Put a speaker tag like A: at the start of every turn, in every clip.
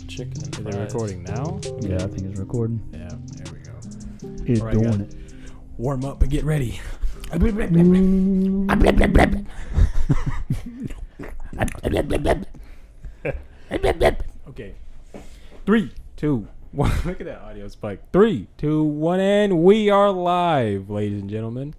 A: Chicken and
B: Is
A: fries.
B: it recording now?
C: Yeah, I think it's recording.
B: Yeah, there we go.
C: It's
B: Alright,
C: doing
B: guys.
C: it.
B: Warm up and get ready. Okay. 3, 2, 1. Look at that audio spike. 3, 2, 1, and we are live, ladies and gentlemen.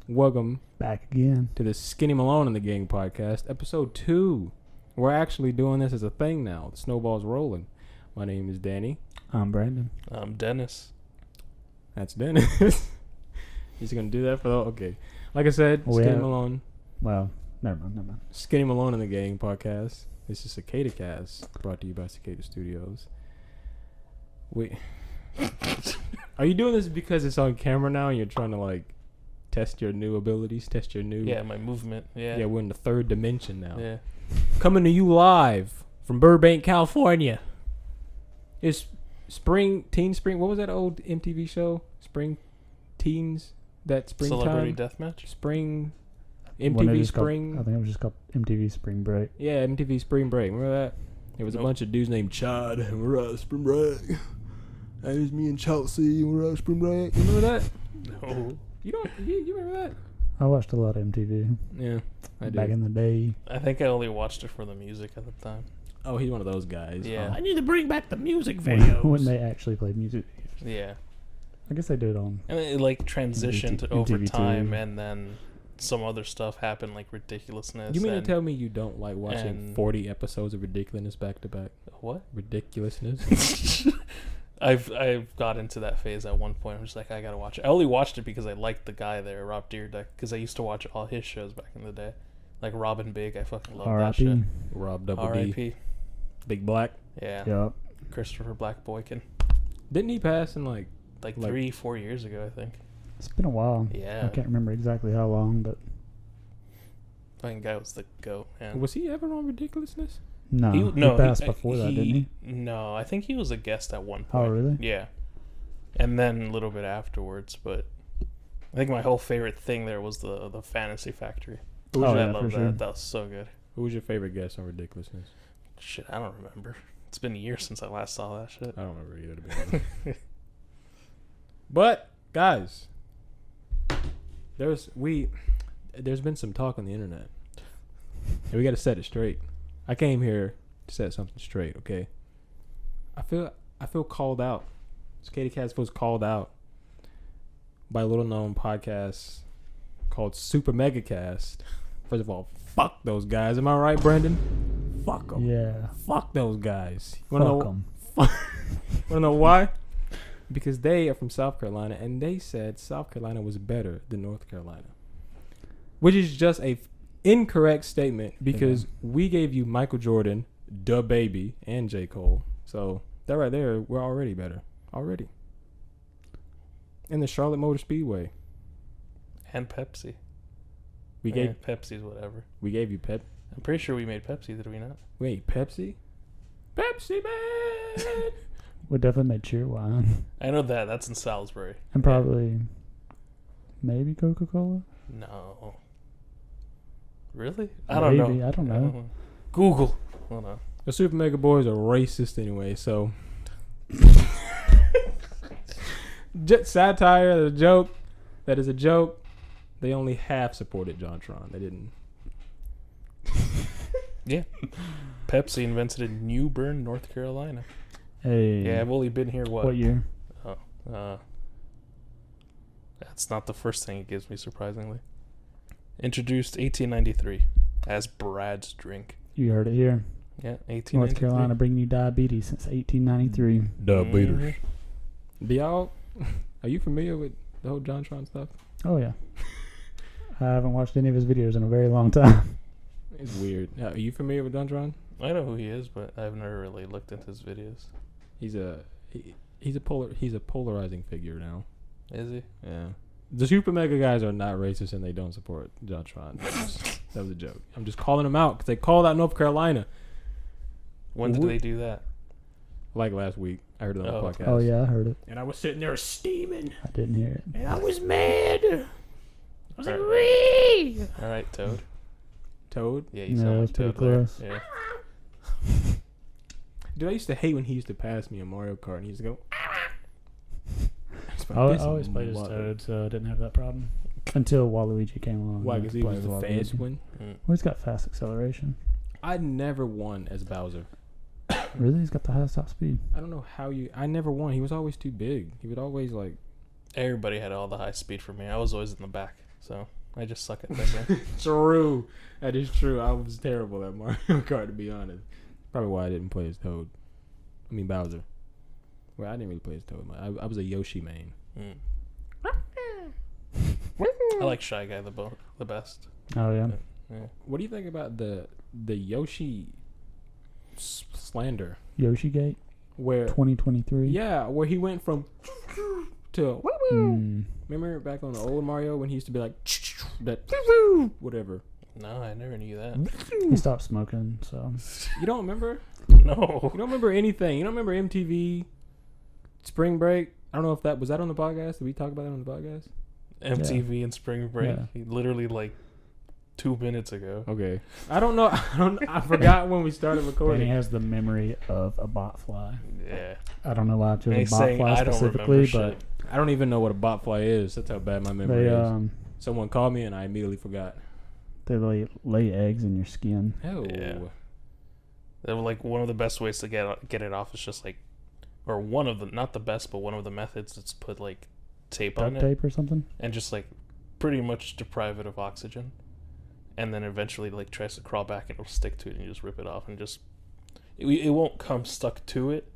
B: Welcome
C: Back again.
B: to the Skinny Malone and the Gang podcast, episode 2. We're actually doing this as a thing now. The snowball's rolling. My name is Danny.
C: I'm Brandon.
A: I'm Dennis.
B: That's Dennis. He's gonna do that for the okay. Like I said, Skinny Malone.
C: Well, never mind.
B: Skinny Malone and the Gang podcast. This is CicadaCast, brought to you by Cicada Studios. Wait, are you doing this because it's on camera now and you're trying to like test your new abilities, test your new?
A: Yeah, my movement. Yeah.
B: Yeah, we're in the third dimension now.
A: Yeah.
B: Coming to you live from Burbank, California. It's Teen Spring. What was that old MTV show? Spring Teens. That springtime.
A: Celebrity Deathmatch.
B: Spring.
C: When
B: MTV
C: just
B: Spring.
C: I think it was just called MTV Spring Break.
B: Yeah, MTV Spring Break. Remember that? There was a bunch of dudes named Chad, and we're out Spring Break. That was me and Chelsea, and we're out Spring Break. You remember that?
A: No.
B: You don't? You remember that?
C: I watched a lot of MTV
B: Yeah, I
C: back
B: did.
C: in the day.
A: I think I only watched it for the music at the time.
B: Oh, he's one of those guys.
A: Yeah.
B: I need to bring back the music
C: When,
B: videos.
C: when they actually played music.
A: Yeah.
C: I guess they do it on.
A: And it like transitioned
C: MTV
A: over
C: too.
A: time, and then some other stuff happened, like ridiculousness.
B: You mean to
A: and
B: tell me you don't like watching
A: and-
B: 40 episodes of ridiculousness back to back?
A: what?
B: Ridiculousness?
A: I've got into that phase at one point. I was like, I gotta watch it. I only watched it because I liked the guy there, Rob Dyrdek, because I used to watch all his shows back in the day, like Robin Big. I fucking love that shit.
C: R.I.P.
B: Rob Double D.
A: R.I.P.
B: Big Black.
A: Yeah.
C: Yup.
A: Christopher Black Boykin.
B: Didn't he pass in like...
A: Like
B: Like-
A: 3-4 years ago, I think.
C: It's been a while.
A: Yeah.
C: I can't remember exactly how long, but
A: Fucking guy was the goat, man.
B: Was he ever on Ridiculousness?
C: no. He passed before that, didn't he?
A: No, I think he was a guest at one
C: Oh,
A: point.
C: really?
A: Yeah. And then a little bit afterwards, but I think my whole favorite thing there was the Fantasy Factory.
B: Who
C: Oh,
B: was,
A: I
C: yeah,
A: love
C: for
A: that.
C: sure.
A: That was so good.
B: who was your favorite guest on Ridiculousness?
A: Shit, I don't remember. It's been years since I last saw that shit.
B: I don't remember either, to be honest. But, guys, there's been some talk on the internet. And we got to set it straight. I came here to set something straight, okay? I feel called out. CicadaCast feels called out by a little known podcast called SUPERMEGA Cast. First of all, fuck those guys. Am I right, Brandon? Fuck them.
C: Yeah.
B: Fuck those guys. You
C: Fuck
B: wanna
C: 'em.
B: wanna know why? Because they are from South Carolina, and they said South Carolina was better than North Carolina, which is just a incorrect statement because we gave you Michael Jordan, Da Baby, and J. Cole. So that right there, we're already better. Already. And the Charlotte Motor Speedway.
A: And Pepsi.
B: We gave
A: Pepsi's whatever.
B: we gave you Pep.
A: I'm pretty sure we made Pepsi, did we not?
B: Wait, Pepsi? Pepsi Man!
C: We definitely made Cheerwine.
A: I know that. That's in Salisbury.
C: And probably maybe Coca-Cola?
A: No. Really? I don't know.
C: Maybe, I don't know.
A: Google. I don't know.
B: The Super Mega Boys are racist anyway, so satire, a joke. That is a joke. They only half supported JonTron. They didn't.
A: Yeah. Pepsi invented in New Bern, North Carolina.
C: Hey.
A: Yeah, I've only been here,
C: What year?
A: That's not the first thing it gives me, surprisingly. Introduced 1893 as Brad's drink.
C: You heard it here.
A: Yeah, 1893.
C: North Carolina bringing you diabetes since 1893.
A: Mhm.
B: Do y'all? Are you familiar with the whole JonTron stuff?
C: Oh, yeah. I haven't watched any of his videos in a very long time.
B: It's weird. Are you familiar with JonTron?
A: I know who he is, but I've never really looked into his videos.
B: He's a polarizing figure now.
A: Is he?
B: Yeah. The Super Mega guys are not racist and they don't support JonTron. That was a joke. I'm just calling them out because they called out North Carolina.
A: When did they do that?
B: Like last week. I heard it on the podcast.
C: Oh yeah, I heard it.
B: And I was sitting there steaming.
C: I didn't hear it.
B: And I was mad. I was like,
A: Wee! All right, Toad.
B: Toad?
A: Yeah, you
C: No,
A: sound
C: that's
A: like
C: pretty
A: Toad
C: close.
A: there. Yeah.
B: Dude, I used to hate when he used to pass me in Mario Kart and he used to go.
C: I always played as Toad, so I didn't have that problem. Until Waluigi came along.
B: Why?
C: I
B: Because he
C: played
B: was
C: as
B: the
C: Waluigi.
B: fast one?
A: Mm.
C: Well, he's got fast acceleration.
B: I never won as Bowser.
C: Really? He's got the highest top speed.
B: I don't know how you. I never won. He was always too big. He would always like.
A: Everybody had all the high speed for me. I was always in the back, so I just suck at that game.
B: True. That is true. I was terrible at Mario Kart, to be honest. Probably why I didn't play as Toad. I mean Bowser. Well, I didn't really play as Toad. I was a Yoshi main.
A: Mm. I like Shy Guy the best.
C: Oh yeah.
A: Yeah.
B: What do you think about the Yoshi slander?
C: Yoshi Gate
B: Where
C: 2023.
B: yeah, where he went from to
C: Mm.
B: remember back on the old Mario when he used to be like that whatever.
A: No, I never knew that.
C: He stopped smoking, so
B: You don't remember?
A: No.
B: You don't remember anything. You don't remember MTV, Spring Break. I don't know if that was on the podcast. Did we talk about that on the podcast?
A: MTV and Spring Break.
C: Yeah.
A: Literally like 2 minutes ago.
B: Okay. I don't know. I forgot when we started
C: Danny
B: recording.
C: has the memory of a botfly.
A: Yeah.
C: I don't know why I chose a
A: He's saying
C: botfly
A: I don't
C: specifically,
A: remember
C: but
A: shit.
B: I don't even know what a botfly is. That's how bad my memory
C: they
B: is. Someone called me and I immediately forgot.
C: they lay eggs in your skin.
B: Oh.
A: Yeah. They were like one of the best ways to get it off is just like, or one of the, not the best, but one of the methods is put like tape on
C: Duct
A: it
C: tape or something.
A: and just like pretty much deprive it of oxygen, and then eventually like tries to crawl back and it'll stick to it and you just rip it off and just it won't come stuck to it,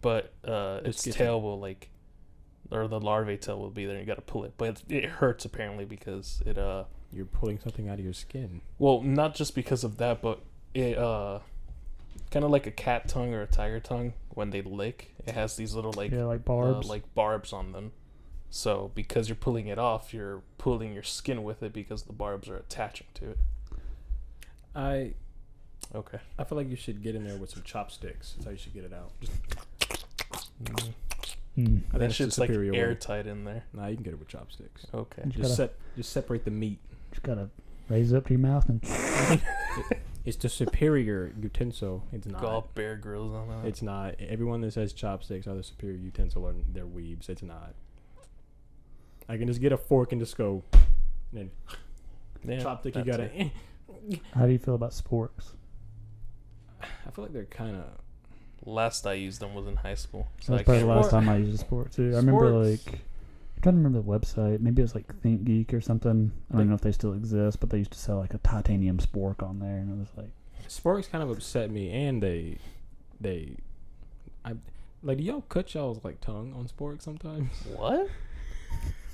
A: but its tail will like, or the larvae tail will be there and you got to pull it, but it hurts apparently because it
B: You're pulling something out of your skin.
A: well, not just because of that, but it kind of like a cat tongue or a tiger tongue, when they lick, it has these little like
C: Yeah, like barbs.
A: like barbs on them. So because you're pulling it off, you're pulling your skin with it because the barbs are attaching to it.
B: I
A: Okay.
B: feel like you should get in there with some chopsticks. That's how you should get it out. Just,
A: Mm.
C: Mm.
B: I think
A: That
B: it's
A: shit's
B: the
A: like
B: superior way.
A: airtight in there.
B: Nah, you can get it with chopsticks.
A: Okay.
C: You gotta,
B: Just separate the meat.
C: just gotta raise it up to your mouth and
B: It's the superior utensil. It's not.
A: Go all Bear Grylls on that.
B: It's not. Everyone that says chopsticks are the superior utensil and they're weebs. It's not. I can just get a fork and just go. And then
A: Yeah,
B: chopstick, you
A: that's
B: gotta.
A: it.
C: how do you feel about sporks?
B: I feel like they're kind of.
A: Last I used them was in high school. So
C: That's
A: I
C: probably
A: can't
C: the last
B: Sport-
C: time I used a sport too. I remember
B: Sports-
C: like I'm trying to remember the website. Maybe it was like Think Geek or something. I don't
B: Like-
C: know if they still exist, but they used to sell like a titanium spork on there, and it was like
B: Sporks kind of upset me, and I like. Do y'all cut y'all's like tongue on sporks sometimes?
A: What?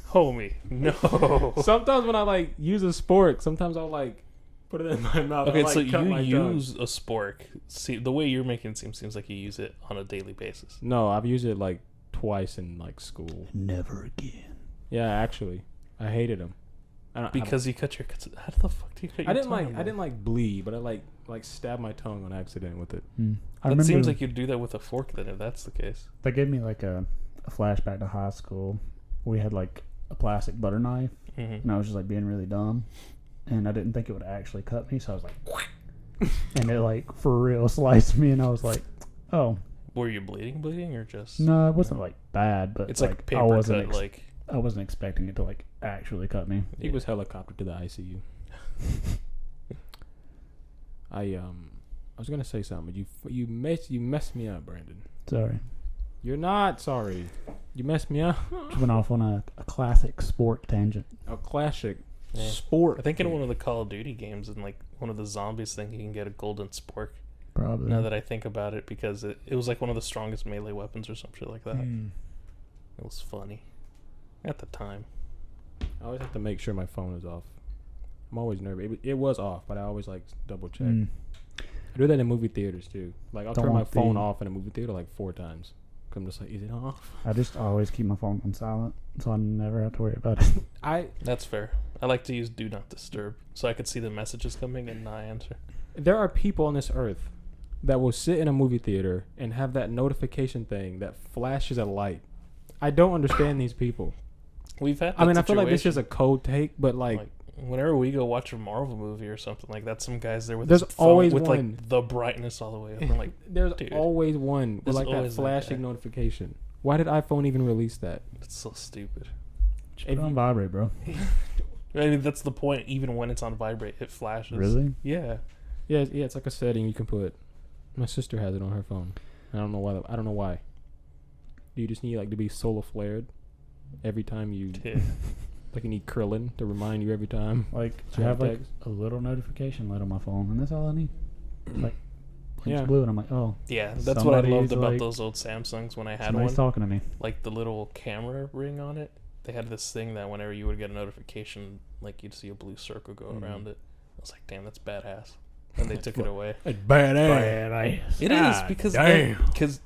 A: Homie, no.
B: Sometimes when I like use a spork, sometimes I'll like put it in my mouth.
A: Okay,
B: I'll, like,
A: so
B: cut
A: you
B: my tongue.
A: use a spork. See, the way you're making it seems like you use it on a daily basis.
B: No, I've used it like twice in like school.
C: never again.
B: Yeah, actually, I hated them.
A: Because you cut your... How the fuck do you cut your
B: I didn't
A: tongue?
B: I didn't like bleed, but I like stabbed my tongue on accident with it.
C: I
A: It
C: remember
A: seems like you'd do that with a fork then, if that's the case.
C: they gave me like a flashback to high school. We had like a plastic butter knife,
A: Mm-hmm.
C: and I was just like being really dumb, and I didn't think it would actually cut me, so I was like, and it like for real sliced me, and I was like, oh
A: Were you bleeding or just...
C: no, it wasn't like bad, but
A: It's like
C: I
A: paper
C: wasn't
A: cut, like...
C: I wasn't expecting it to like actually cut me.
B: He was helicoptered to the ICU. I was gonna say something, but you messed me up, Brandon.
C: Sorry,
B: You're not sorry. You messed me up.
C: just went off on a classic sport tangent.
B: A classic
A: Yeah.
B: sport.
A: I think in one of the Call of Duty games, in like one of the zombies thing, you can get a golden spork.
C: Probably.
A: Now that I think about it, because it was like one of the strongest melee weapons or some shit like that.
C: Mm.
A: It was funny. At the time.
B: I always have to make sure my phone is off. I'm always nervous. It was off, but I always like double check.
C: Mm.
B: I do that in movie theaters too. Like I'll
C: Don't
B: turn my
C: want
B: phone
C: the-
B: off in a movie theater like 4 times. 'Cause I'm just like, is it off?
C: I just always keep my phone on silent, so I never have to worry about it.
A: That's fair. I like to use Do Not Disturb, so I could see the messages coming and not answer.
B: There are people on this earth that will sit in a movie theater and have that notification thing that flashes a light. I don't understand these people.
A: We've had.
B: I mean, I feel like this is a cold take, but like
A: whenever we go watch a Marvel movie or something like that, some guys there with
B: there's
A: his phone
B: always
A: with
B: one.
A: like the brightness all the way up. I'm like,
B: there's
A: dude,
B: always one with
A: there's
B: like that
A: always that
B: flashing
A: guy.
B: notification. Why did iPhone even release that?
A: it's so stupid.
C: Just put it on vibrate, bro.
A: I mean, that's the point. Even when it's on vibrate, it flashes.
C: Really?
A: Yeah.
B: Yeah, it's like a setting you can put. My sister has it on her phone. I don't know why. I don't know why. Do you just need like to be solar flared every time you
A: Yeah.
B: like you need Krillin to remind you every time?
C: Like
B: I
C: I have like
B: text.
C: a little notification light on my phone, and that's all I need. Like blinks
B: Yeah.
C: blue, and I'm like, oh,
A: Yeah, that's what I loved
C: Somebody's,
A: about
C: like-
A: those old Samsungs when I had
C: somebody's
A: one.
C: talking to me.
A: Like the little camera ring on it. They had this thing that whenever you would get a notification, like you'd see a blue circle go
C: Mhm.
A: around it. I was like, damn, that's badass. And they took it away.
B: It's badass.
A: It is
B: God
A: because
B: damn.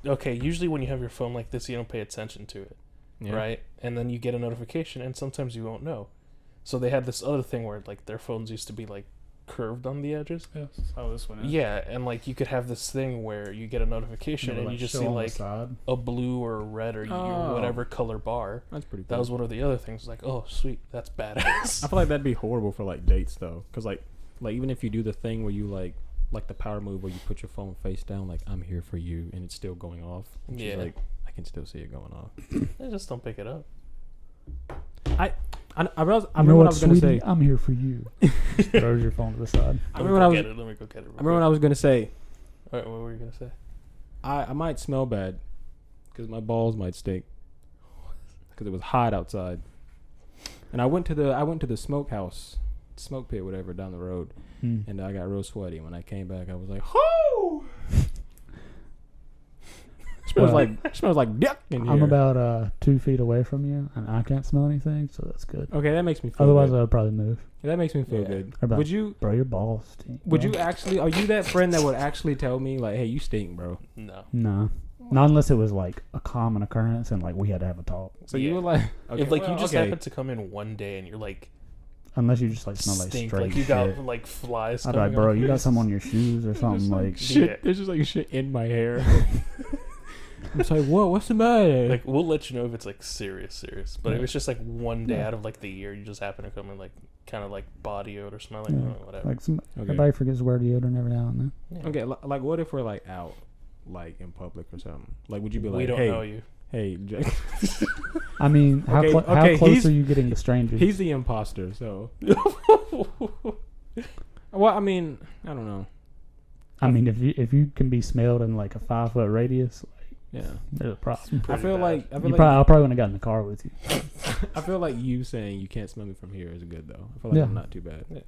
A: okay, usually when you have your phone like this, you don't pay attention to it,
B: Yeah.
A: right? And then you get a notification, and sometimes you won't know. So they had this other thing where like their phones used to be like curved on the edges.
C: Yeah, that's how this one is.
A: Yeah, and like you could have this thing where you get a notification and you just see like a blue or a red or
B: Oh.
A: whatever color bar.
B: That's pretty cool.
A: That was one of the other things. Like, oh, sweet, that's badass.
B: I feel like that'd be horrible for like dates though, because like even if you do the thing where you like the power move where you put your phone face down, like I'm here for you, and it's still going off. Which is
A: Yeah.
B: like I can still see it going off.
A: I just don't pick it up.
B: I remember
C: You
B: what I
C: know
B: was gonna
C: sweetie?
B: say.
C: I'm here for you. Just throws your phone to the side.
B: I remember what I was.
A: Let me go get it.
B: I remember what I was gonna say.
A: All right, what were you gonna say?
B: I might smell bad because my balls might stink because it was hot outside, and I went to the smokehouse, smoke pit, whatever, down the road, and I got real sweaty. When I came back, I was like, "Whoo!" smells like dick in here.
C: I'm about 2 feet away from you, and I can't smell anything, so that's good.
B: Okay, that makes me feel
C: Otherwise,
B: good.
C: I would probably move.
B: That makes me feel
A: Yeah.
B: good.
C: Or about-
B: Would you
C: Bro, your balls stink.
B: Would
C: bro.
B: you actually? Are you that friend that would actually tell me like, "Hey, you stink, bro"?
A: No.
C: No. Not unless it was like a common occurrence and like we had to have a talk.
B: So
A: Yeah.
B: you were like, okay,
A: If like
B: well,
A: you just
B: okay.
A: happen to come in one day and you're like
C: Unless you just like smell like
A: stink,
C: straight
A: like you
C: shit.
A: got like flies.
C: I'd be
A: coming
C: like, bro,
A: off
C: you
A: your-
C: got some on your shoes or something like.
B: shit.
A: Yeah.
B: There's just like shit in my hair. I'm just like, what? What's the matter?
A: Like we'll let you know if it's like serious. But if
C: Yeah.
A: it's just like one day
C: Yeah.
A: out of like the year, you just happen to come in like kind of like body odor, smell like
C: Yeah.
A: whatever.
C: Like some,
B: Okay.
C: everybody forgets to wear deodorant every now and then.
A: Yeah.
B: Okay, like what if we're like out, like in public or something? Like, would you be like,
A: we don't
B: hey,
A: know you.
B: hey, Jack?
C: I mean, how,
B: Okay,
C: how
B: okay,
C: close
B: he's-
C: are you getting to strangers?
B: He's the imposter, so. Well, I mean, I don't know.
C: I mean, if you can be smelled in like a 5 foot radius,
B: Yeah,
C: there's a problem.
B: I feel
A: bad.
B: like
C: I probably wouldn't have gotten in the car with you.
B: I feel like you saying you can't smell me from here is good though. I feel like
C: Yeah.
B: I'm not too bad.
A: Yeah.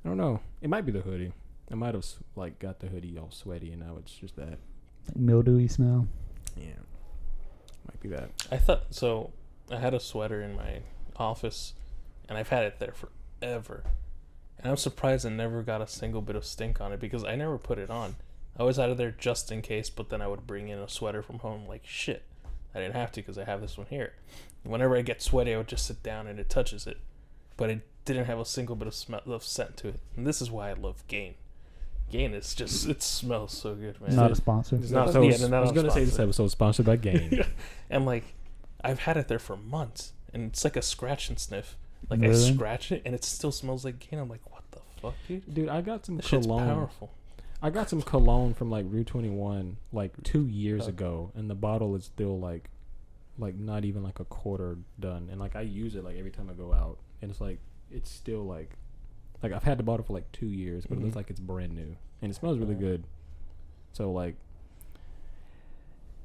B: I don't know. It might be the hoodie. I might have like got the hoodie all sweaty, and now it's just that.
C: Like mildewy smell.
B: Yeah, might be that.
A: I thought so. I had a sweater in my office, and I've had it there forever. And I'm surprised I never got a single bit of stink on it because I never put it on. I was out of there just in case, but then I would bring in a sweater from home. Like shit, I didn't have to because I have this one here. Whenever I get sweaty, I would just sit down and it touches it, but it didn't have a single bit of scent to it. And this is why I love Gain. Gain is just it smells so good, man.
C: Not a sponsor.
B: It's
A: not-
B: not, so
A: yeah, no, not
B: I was
A: a
B: gonna say this
A: sponsor.
B: episode is sponsored by Gain.
A: And like I've had it there for months, and it's like a scratch and sniff. Like I
C: Really?
A: scratch it, and it still smells like Gain. I'm like, what the fuck, dude?
B: Dude, I got some
A: This shit's
B: cologne.
A: powerful.
B: I got some cologne from like Rue 21 like 2 years
A: Oh.
B: ago, and the bottle is still like not even like a quarter done, and like I use it like every time I go out, and it's like it's still like I've had the bottle for like 2 years, but it looks
A: Mhm.
B: like it's brand new, and it smells really good. So like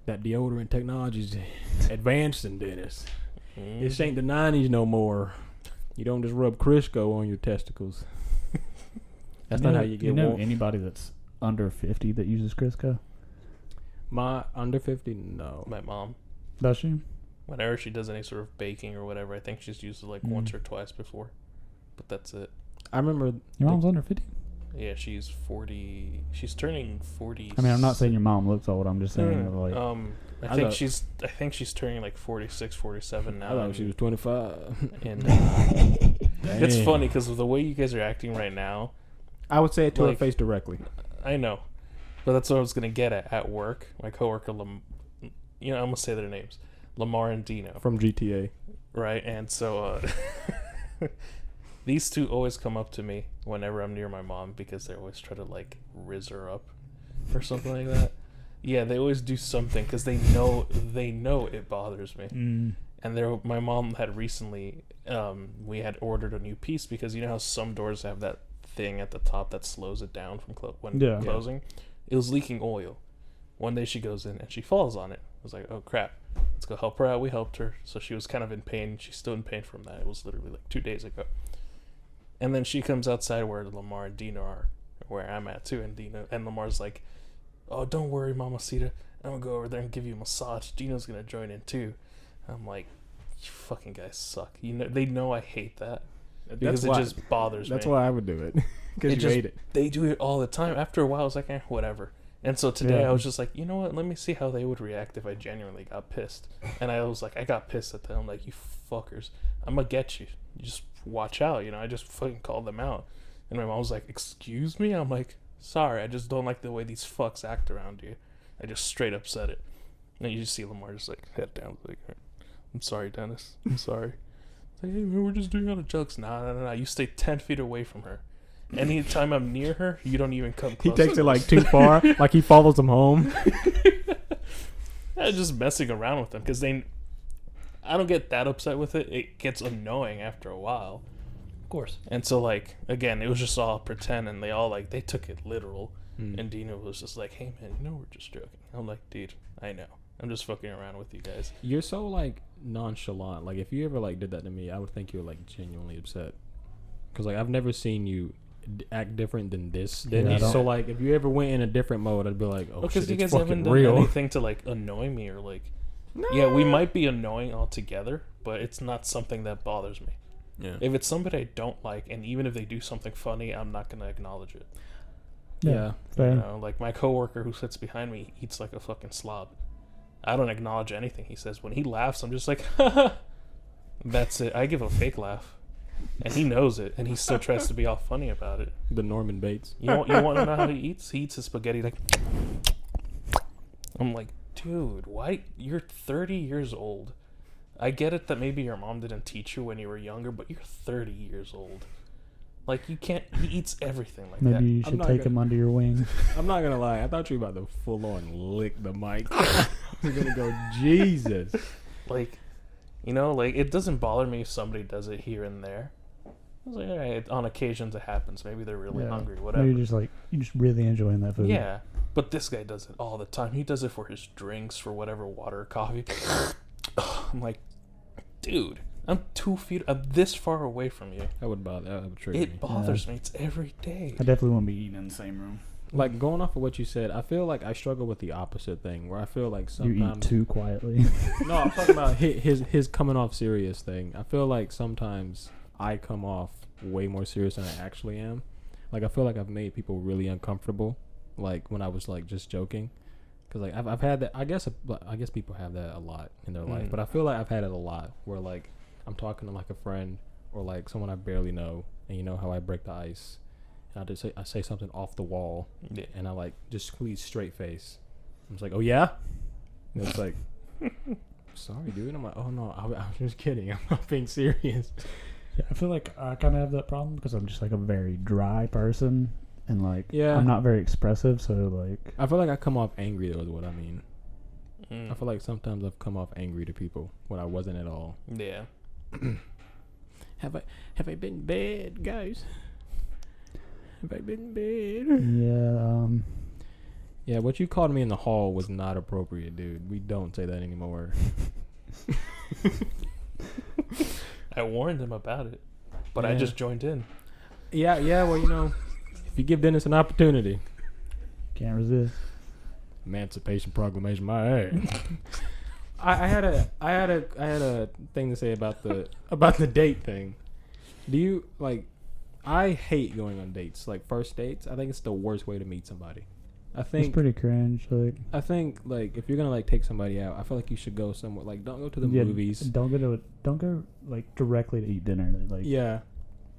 B: that deodorant technology's advancing, Dennis.
A: Mm.
B: This ain't the 90s no more. You don't just rub Crisco on your testicles. That's not how you get
C: You know
B: warm.
C: anybody that's under 50 that uses Crisco?
B: My under 50, no.
A: My mom,
C: Does she?
A: whenever she does any sort of baking or whatever, I think she's used it like once or twice before, but that's it.
B: I remember
C: Your mom's under 50?
A: Yeah, she's 40. She's turning 40.
C: I mean, I'm not saying your mom looks old. I'm just saying, like,
A: I
B: I
A: think
B: thought-
A: I think she's turning like 46, 47
B: I
A: now.
B: thought she was 25.
A: And it's funny because of the way you guys are acting right now.
B: I would say it to her
A: Like-
B: face directly.
A: I know, But that's what I was gonna get at work. My coworker, I'm gonna say their names, Lamar and Dino,
B: From GTA.
A: right? And so these two always come up to me whenever I'm near my mom because they always try to like riz her up or something like that. Yeah, they always do something because they know it bothers me. And my mom had recently, we had ordered a new piece because you know how some doors have that thing at the top that slows it down from closing. It was leaking oil. One day she goes in and she falls on it. I was like, oh crap, let's go help her out. We helped her. So she was kind of in pain. She's still in pain from that. It was literally like 2 days ago. And then she comes outside where Lamar and Dino are, where I'm at too. And Lamar's like, oh, don't worry, Mamacita. I'm going to go over there and give you a massage. Dino's going to join in too. I'm like, you fucking guys suck. They know I hate that. Because it just bothers me.
B: That's why I would do it. Because you hate it.
A: They do it all the time. After a while, I was like, whatever. And so today I was just like, you know what? Let me see how they would react if I genuinely got pissed. And I was like, I got pissed at them. I'm like, you fuckers. I'm going to get you. You just watch out. I just fucking called them out. And my mom was like, excuse me? I'm like, sorry. I just don't like the way these fucks act around you. I just straight up said it. And you just see Lamar just like head down. Like, I'm sorry, Dennis. I'm sorry. Like, hey man, we're just doing all the jokes. Nah. You stay 10 feet away from her. Anytime I'm near her, you don't even come close.
B: He takes it like too far, like he follows them home.
A: I'm just messing around with them because I don't get that upset with it. It gets annoying after a while.
C: Of course.
A: And so like again, it was just all pretend, and they all like they took it literal. And Dino was just like, hey man, we're just joking. I'm like, dude, I know. I'm just fucking around with you guys.
B: You're so like nonchalant. Like if you ever like did that to me, I would think you were like genuinely upset. Because like I've never seen you act different than this. So like if you ever went in a different mode, I'd be like, oh shit,
A: you guys
B: it's
A: haven't
B: fucking
A: done
B: real.
A: anything to like annoy me or like. No. Yeah, we might be annoying altogether, but it's not something that bothers me.
B: Yeah.
A: If it's somebody I don't like, and even if they do something funny, I'm not gonna acknowledge it.
B: Yeah.
C: Fair.
A: Like my coworker who sits behind me eats like a fucking slob. I don't acknowledge anything he says. When he laughs, I'm just like, haha. That's it. I give a fake laugh. And he knows it, and he still tries to be all funny about it.
B: The Norman Bates.
A: You want to know how he eats? He eats his spaghetti like. I'm like, dude, why? You're 30 years old. I get it that maybe your mom didn't teach you when you were younger, but you're 30 years old. Like, you can't. He eats everything like that.
C: Maybe you should take him under your wing.
B: I'm not gonna lie. I thought you were about to full on lick the mic. You're gonna go, Jesus.
A: Like, like it doesn't bother me if somebody does it here and there. I was like, all right, on occasions it happens. Maybe they're really hungry, whatever.
C: Maybe you're just really enjoying that food.
A: Yeah, but this guy does it all the time. He does it for his drinks, for whatever, water, coffee. I'm like, dude, I'm 2 feet, I'm this far away from you.
B: That would bother. That would trigger me.
A: It bothers me. It's every day.
C: I definitely won't be eating in the same room.
B: Like, going off of what you said, I feel like I struggle with the opposite thing, where I feel like sometimes...
C: You eat too quietly.
B: No, I'm talking about his coming off serious thing. I feel like sometimes I come off way more serious than I actually am. Like, I feel like I've made people really uncomfortable, like, when I was, like, just joking. Because, like, I've had that... I guess people have that a lot in their life, but I feel like I've had it a lot, where, like, I'm talking to, like, a friend or, like, someone I barely know, and you know how I break the ice. And I say something off the wall, and I like just squeeze straight face. I'm just like, oh yeah, and it's like, sorry, dude. I'm like, oh no, I was just kidding. I'm not being serious.
C: Yeah, I feel like I kind of have that problem because I'm just like a very dry person, and like I'm not very expressive. So like,
B: I feel like I come off angry though, is what I mean. I feel like sometimes I've come off angry to people when I wasn't at all.
A: Yeah.
B: Have I been bad, guys? Have I been bad?
C: Yeah.
B: Yeah, what you called me in the hall was not appropriate, dude. We don't say that anymore.
A: I warned him about it, but I just joined in.
B: Yeah. Well, if you give Dennis an opportunity,
C: can't resist.
B: Emancipation Proclamation, my ass. I had a thing to say about the date thing. Do you like? I hate going on dates, like first dates. I think it's the worst way to meet somebody. I think
C: it's pretty cringe. Like,
B: I think like if you're gonna like take somebody out, I feel like you should go somewhere. Like, don't go to the movies.
C: Don't go like directly to eat dinner. Like,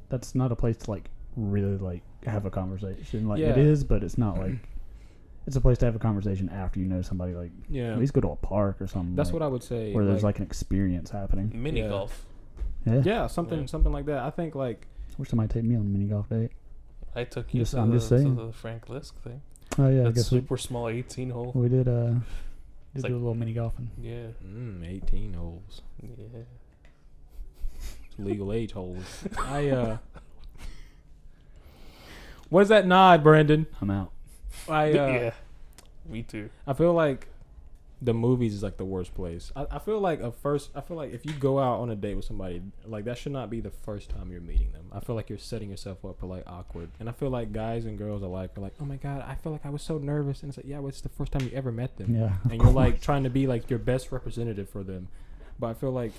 C: that's not a place to like really like have a conversation. Like it is, but it's not like it's a place to have a conversation after you know somebody. Like,
B: Yeah.
C: at least go to a park or something.
B: That's
C: like,
B: what I would say.
C: where there's like an experience happening.
A: Mini
B: Yeah.
A: golf.
C: Yeah.
B: Yeah, something like that. I think like
C: I wish somebody take me on a mini golf date.
A: I took you
C: Just-
A: to,
C: I'm
A: the,
C: just saying.
A: to the Frank Lisk thing.
C: Oh yeah, I
A: That
C: guess
A: super small 18 hole.
C: we did.
A: It's
C: Do
A: like-
C: a little mini golfing.
A: Yeah.
B: 18 holes.
A: Yeah.
B: It's legal age holes. What's that nod, Brandon?
C: I'm out.
A: Yeah. Me too.
B: I feel like the movies is like the worst place. I feel like if you go out on a date with somebody, like that should not be the first time you're meeting them. I feel like you're setting yourself up for like awkward. And I feel like guys and girls alike are like, oh my god, I feel like I was so nervous. And it's like, yeah, well, it's the first time you ever met them.
C: Yeah.
B: And you're like trying to be like your best representative for them. But I feel like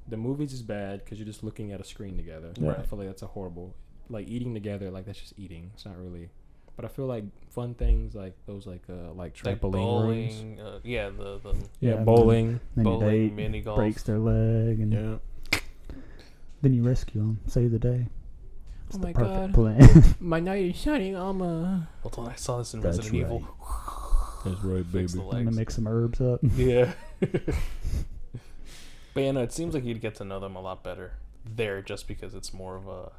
B: the movies is bad because you're just looking at a screen together.
C: Yeah.
B: I feel like that's a horrible. Like eating together, like that's just eating. It's not really. But I feel like fun things like those, like trampoline
A: Like
B: rooms.
A: bowling. Yeah, the
B: Yeah,
C: Yeah,
B: bowling.
C: Then your
A: bowling,
C: date
A: mini golf.
C: breaks their leg, and
B: Yeah.
C: then you rescue them, save the day. It's
B: Oh
C: the
B: my
C: perfect
B: God.
C: plan.
B: My knight is shining.
A: Hold on, I saw this in
C: That's
A: Resident Evil.
B: That's right,
A: Fix the
C: I'm gonna
A: legs.
C: mix some herbs up.
A: Yeah. But yeah, no, it seems like you'd get to know them a lot better there just because it's more of a...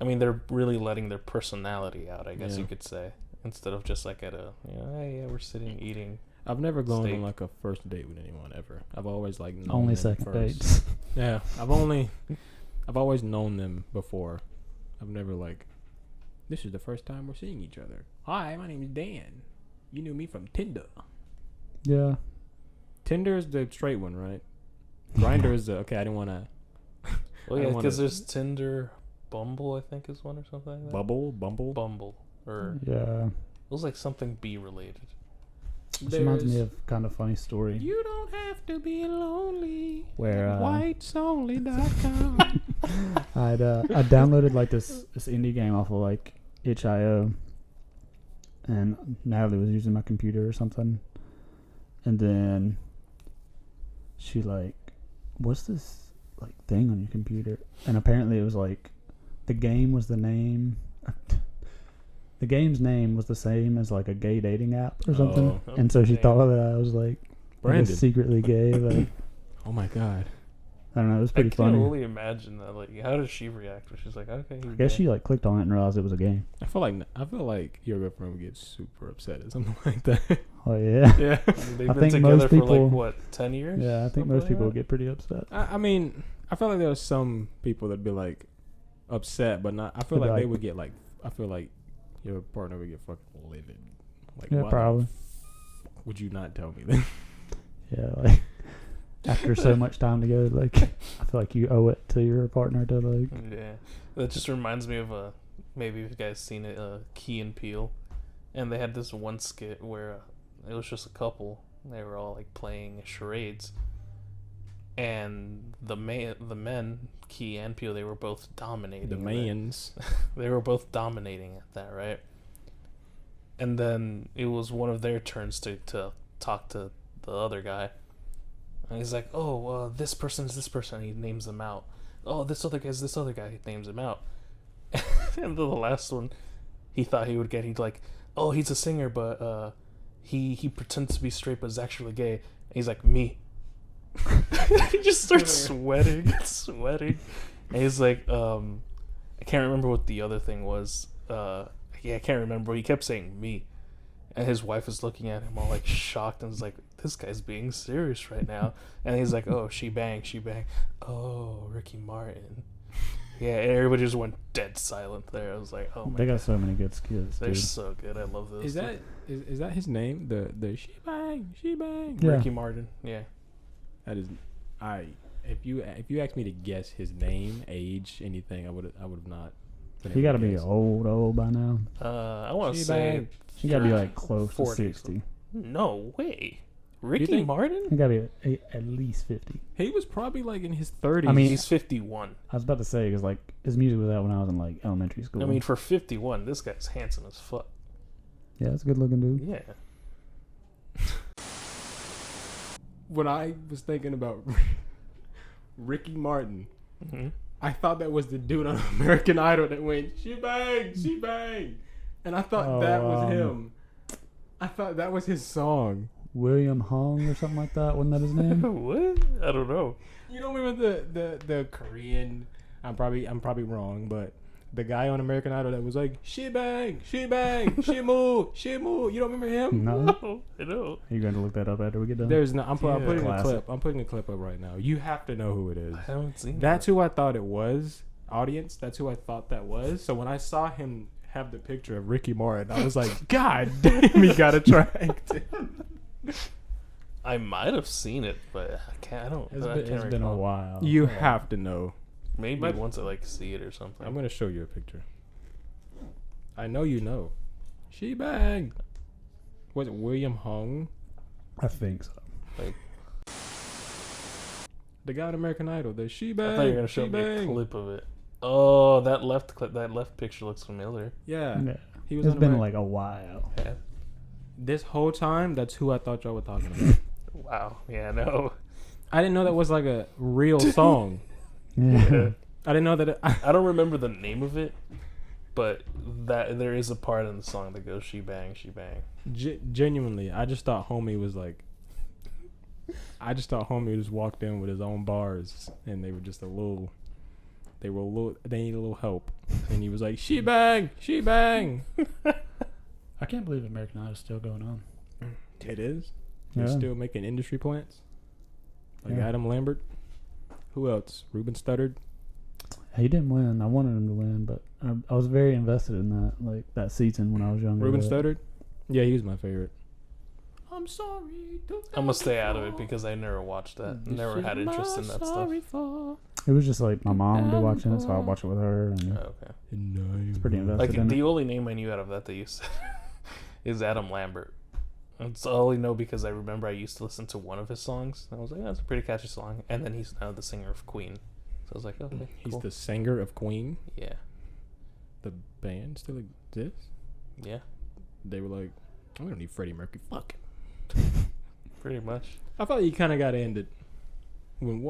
A: I mean, they're really letting their personality out, I guess
B: Yeah.
A: you could say. Instead of just like at a, hey, yeah, we're sitting eating.
B: I've never gone
A: Steak.
B: on like a first date with anyone ever. I've always like known
C: Only
B: them
C: second
B: first.
C: dates.
B: Yeah, I've always known them before. I've never like, this is the first time we're seeing each other. Hi, my name is Dan. You knew me from Tinder.
C: Yeah.
B: Tinder is the straight one, right? Grindr is the okay. I didn't want to.
A: Well,
B: I
A: yeah,
B: don't wanna-
A: because there's Tinder, Bumble, I think is one or something like that.
B: Bumble.
A: Bumble. Or
C: Yeah.
A: it was like something B related.
C: Which reminds me of kind of funny story
B: You don't have to be lonely.
C: where
B: Whitesonly.com.
C: I downloaded like this indie game off of like itch.io, and Natalie was using my computer or something, and then she like, what's this like thing on your computer? And apparently it was like the game was the name. The game's name was the same as like a gay dating app or something,
A: Oh,
C: and so she
A: damn.
C: thought that I was like
B: Brandon.
C: secretly gay. Like,
B: Oh my God.
C: I don't know, it was
A: I
C: pretty
A: can
C: funny.
A: only imagine that. Like, how does she react? When she's like, okay,
C: I guess she like clicked on it and realized it was a game.
B: I feel like your girlfriend would get super upset at something like that.
C: Oh yeah.
B: Yeah.
A: They've
C: I
A: been
C: think most
A: together for
C: people-
A: like what, 10 years?
C: Yeah, I think
A: Something
C: most
A: like
C: people
A: that?
C: would get pretty upset.
B: I mean, I feel like there are some people that'd be like upset, but not. I feel
C: They'd be
B: like they
C: like-
B: would get like. I feel like your partner would get fucking livid. Like,
C: Yeah,
B: why the
C: probably.
B: would you not tell me that?
C: Yeah, like after so much time together, like I feel like you owe it to your partner to like.
A: Yeah, that just reminds me of maybe if you guys seen it, Key and Peele, and they had this one skit where it was just a couple. They were all like playing charades, and the men, Key and Peele, they were both dominating.
B: The
A: it.
B: mans.
A: They were both dominating at that, right? And then it was one of their turns to talk to the other guy. And he's like, oh, this person is this person. And he names them out. Oh, this other guy's this other guy. He names him out. And then the last one, he thought he would get, he'd like, oh, he's a singer, but he pretends to be straight, but is actually gay. And he's like, me. He just starts sweating. And he's like, I can't remember what the other thing was. Yeah, I can't remember. He kept saying me. And his wife is looking at him all like shocked and was like, this guy's being serious right now. And he's like, oh, she bang. Oh, Ricky Martin. Yeah, and everybody just went dead silent there. I was like, oh my
C: They
A: god.
C: got so many good skills,
A: They're
C: dude.
A: so good. I love those.
B: Is that his name? The she bang.
C: Yeah.
A: Ricky Martin. Yeah.
B: That is, if you asked me to guess his name, age, anything, I would have not. been
C: He
B: able
C: got to
B: to
C: be
B: guess.
C: old by now.
A: I want to
B: She
A: say
B: bang.
C: He got to be like close
A: 40s.
C: to 60.
A: no way. Ricky
B: think-
A: Martin?
C: He got to be at least 50.
B: He was probably like in his 30s.
C: I mean-
A: He's 51.
C: I was about to say because like his music was out when I was in like elementary school.
A: I mean, for 51, this guy's handsome as fuck.
C: yeah, that's a good looking dude.
A: Yeah.
B: when I was thinking about Ricky Martin,
A: Mm-hmm.
B: I thought that was the dude on American Idol that went she bang, and I thought that was him. I thought that was his song.
C: William Hung or something like that. Wasn't that his name?
A: What? I don't know.
B: You don't remember the Korean? I'm probably wrong, but the guy on American Idol that was like she bang, shimu, shimu. You don't remember him?
C: No.
A: No, I don't.
C: Are you going to look that up after we get done?
B: There's no. I'm
A: Yeah.
B: putting a
C: Classic.
B: clip. I'm putting a clip up right now. You have to know who it is.
A: I haven't seen
B: That's who I thought it was. Audience, that's who I thought that was. So when I saw him have the picture of Ricky Martin, I was like, God damn, he got attracted.
A: I might have seen it, but I can't. I don't.
C: It's
A: I
C: been,
A: can't
C: it's been a
A: recall.
C: while.
B: You
C: Yeah.
B: have to know.
A: Maybe
B: But-
A: once I like see it or something.
B: I'm gonna show you a picture. I know you know. She bang. Was it William Hung?
C: I think so.
B: The guy on American Idol. The she bang.
A: I thought you were gonna show
B: she
A: me a
B: bang.
A: clip of it. Oh, that left clip. That left picture looks familiar.
B: Yeah.
C: Yeah.
B: He was
C: It's
B: on
C: been
B: Ameri-
C: like a while.
A: Yeah.
B: This whole time, that's who I thought y'all were talking about.
A: Wow. Yeah. No.
B: I didn't know that was like a real song.
C: Yeah.
B: I didn't know that.
A: I don't remember the name of it, but that there is a part in the song that goes "she bang, she bang."
B: Genuinely, I just thought homie was like. I just thought homie just walked in with his own bars, and they were just a little. They were a little. They needed a little help, and he was like, "She bang, she bang."
C: I can't believe American Idol is still going on.
B: It is. They're
C: Yeah.
B: still making industry plants. Like
C: Yeah.
B: Adam Lambert. Who else? Ruben Studdard.
C: He didn't win. I wanted him to win, but I was very invested in that season when I was younger.
B: Ruben
C: but-
B: Studdard. Yeah, he was my favorite. I'm sorry.
A: I'm gonna stay out of it because I never watched that. Never had interest in that stuff.
C: It was just like my mom would be watching it, so I'd watch it with her. And
A: Oh, okay.
C: it's pretty invested
A: Like
C: in
A: the
C: it.
A: only name I knew out of that you said is Adam Lambert. That's all I know because I remember I used to listen to one of his songs. And I was like, that's a pretty catchy song. And then he's now the singer of Queen. So I was like, oh, okay,
B: He's
A: cool.
B: the singer of Queen.
A: Yeah,
B: The band still exists.
A: yeah,
B: They were like, we don't need Freddie Mercury. Fuck.
A: pretty much.
B: I thought you kind of got ended when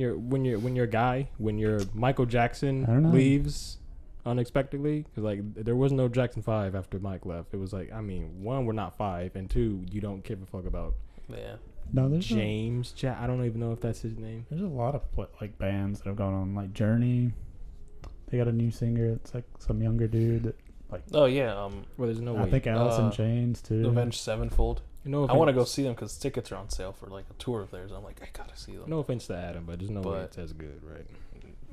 B: your guy when your Michael
C: I don't
B: Jackson
C: know.
B: leaves unexpectedly, because like there was no Jackson 5 after Mike left. It was like, I mean, one, we're not 5, and two, you don't give a fuck about
A: Yeah,
C: No,
B: James. I don't even know if that's his name.
C: there's a lot of like bands that have gone on, like Journey. They got a new singer. It's like some younger dude. That,
A: oh yeah.
B: Well, there's no way.
C: I think Alice in Chains too.
A: Avenged Sevenfold.
B: no
A: I want to
B: offense-
A: go see them because tickets are on sale for like a tour of theirs. I'm like, I gotta see them.
B: No offense to Adam, but there's no way
A: But-
B: it's as good, right?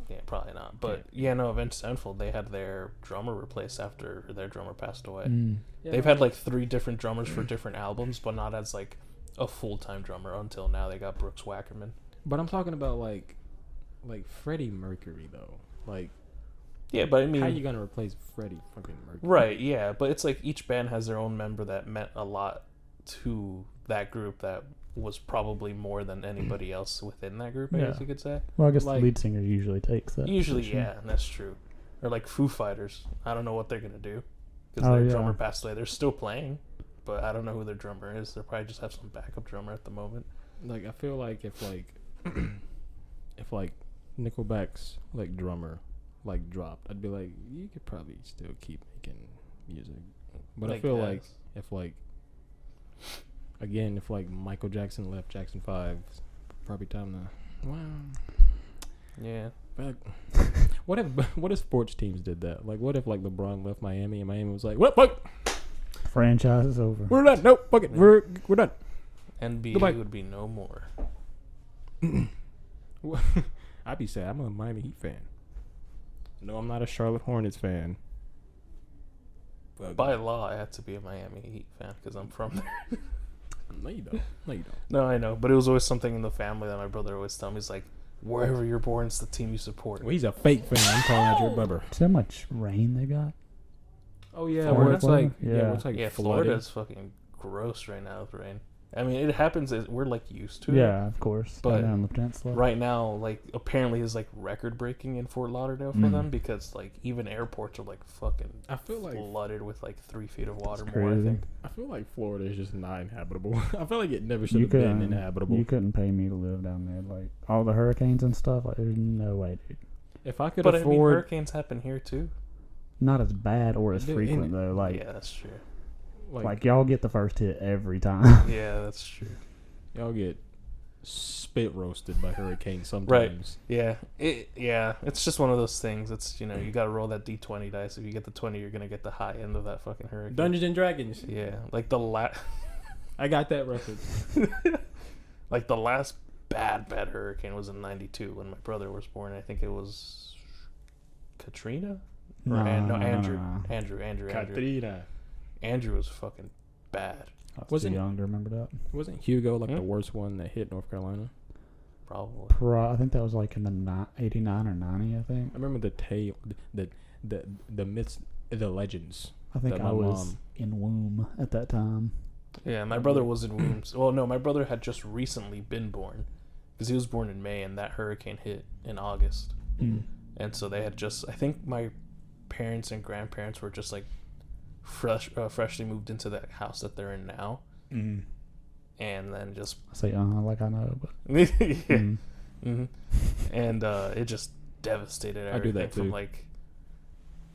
A: Yeah, probably not. But yeah, no, Avenged Sevenfold. They had their drummer replaced after their drummer passed away.
C: Mm.
A: They've had like 3 different drummers for different albums, but not as like a full-time drummer until now. They got Brooks Wackerman.
B: But I'm talking about like Freddie Mercury though. Like,
A: Yeah, but I mean,
B: how you gonna replace Freddie fucking Mercury?
A: right? Yeah, but it's like each band has their own member that meant a lot to that group. That was probably more than anybody else within that group. I
C: Yeah.
A: guess you could say.
C: Well, I guess
B: Like-
C: the lead singer usually takes that.
A: Usually,
C: position.
A: yeah, and that's true. Or like Foo Fighters. I don't know what they're gonna do because
C: Oh,
A: their
C: yeah.
A: drummer passed away. They're still playing, but I don't know who their drummer is. They'll probably just have some backup drummer at the moment.
B: Like, I feel like if Nickelback's like drummer like dropped, I'd be like, you could probably still keep making music. But I feel like if Michael Jackson left Jackson 5, it's probably time to
A: Yeah.
B: But what if sports teams did that? Like, what if like LeBron left Miami and Miami was like, what? Fuck,
C: Franchise is over.
B: we're done. Nope, fuck it, we're done.
A: NBA
B: Goodbye.
A: would be no more.
B: I'd be sad. I'm a Miami Heat fan. No, I'm not a Charlotte Hornets fan. But
A: By law, I had to be a Miami Heat fan because I'm from there.
B: no, you don't. No, you don't.
A: No, I know, but it was always something in the family that my brother always told me. He's like, wherever you're born, it's the team you support.
B: Well, he's a fake fan. I'm calling out your brother.
C: See how much rain they got?
B: Oh yeah,
C: Florida?
B: where it's like
C: Yeah.
B: where it's like
A: Yeah,
B: flooded.
A: Florida's fucking gross right now with rain. I mean, it happens. We're like used to it.
C: Yeah, of course.
A: But
C: down on the peninsula.
A: Right now, like apparently is like record breaking in Fort Lauderdale for
C: Mm.
A: them because like even airports are like fucking
B: I feel like
A: flooded with like 3 feet of water
C: It's
A: more. I
C: crazy.
A: think.
B: I feel like Florida is just not inhabitable. I feel like it never should
C: You
B: have been
C: couldn't,
B: inhabitable.
C: you couldn't pay me to live down there. Like all the hurricanes and stuff. Like, there's no way, dude.
B: If I could
A: But I mean,
B: afford,
A: hurricanes happen here too.
C: Not as bad or as
B: Dude,
C: frequent
B: and-
C: though. Like
A: Yeah, that's true.
C: Like y'all get the first hit every time.
A: Yeah, that's true.
B: y'all get spit roasted by hurricane sometimes.
A: Right. Yeah. It's just one of those things. It's, you got to roll that D20 dice. If you get the 20, you're going to get the high end of that fucking hurricane.
B: Dungeons and Dragons.
A: Yeah. Like
B: I got that reference.
A: like the last bad hurricane was in 92 when my brother was born. I think it was Katrina? Or Andrew.
C: No.
A: Andrew.
B: Katrina.
A: Andrew was fucking bad.
C: I was
B: Wasn't-
C: too young to remember that.
B: Wasn't Hugo the worst one that hit North Carolina?
A: Probably.
C: I think that was like in the 89 or 90, I think.
B: I remember the myths, the legends.
C: I think
B: that
C: I
B: my
C: was
B: mom-
C: in womb at that time.
A: Yeah, my brother was in wombs. Well, no, my brother had just recently been born because he was born in May and that hurricane hit in August. And so they had just, I think my parents and grandparents were just like freshly moved into that house that they're in now. And then just
C: I say, like I know, but
A: yeah. And it just devastated everything.
B: I do that too.
A: From like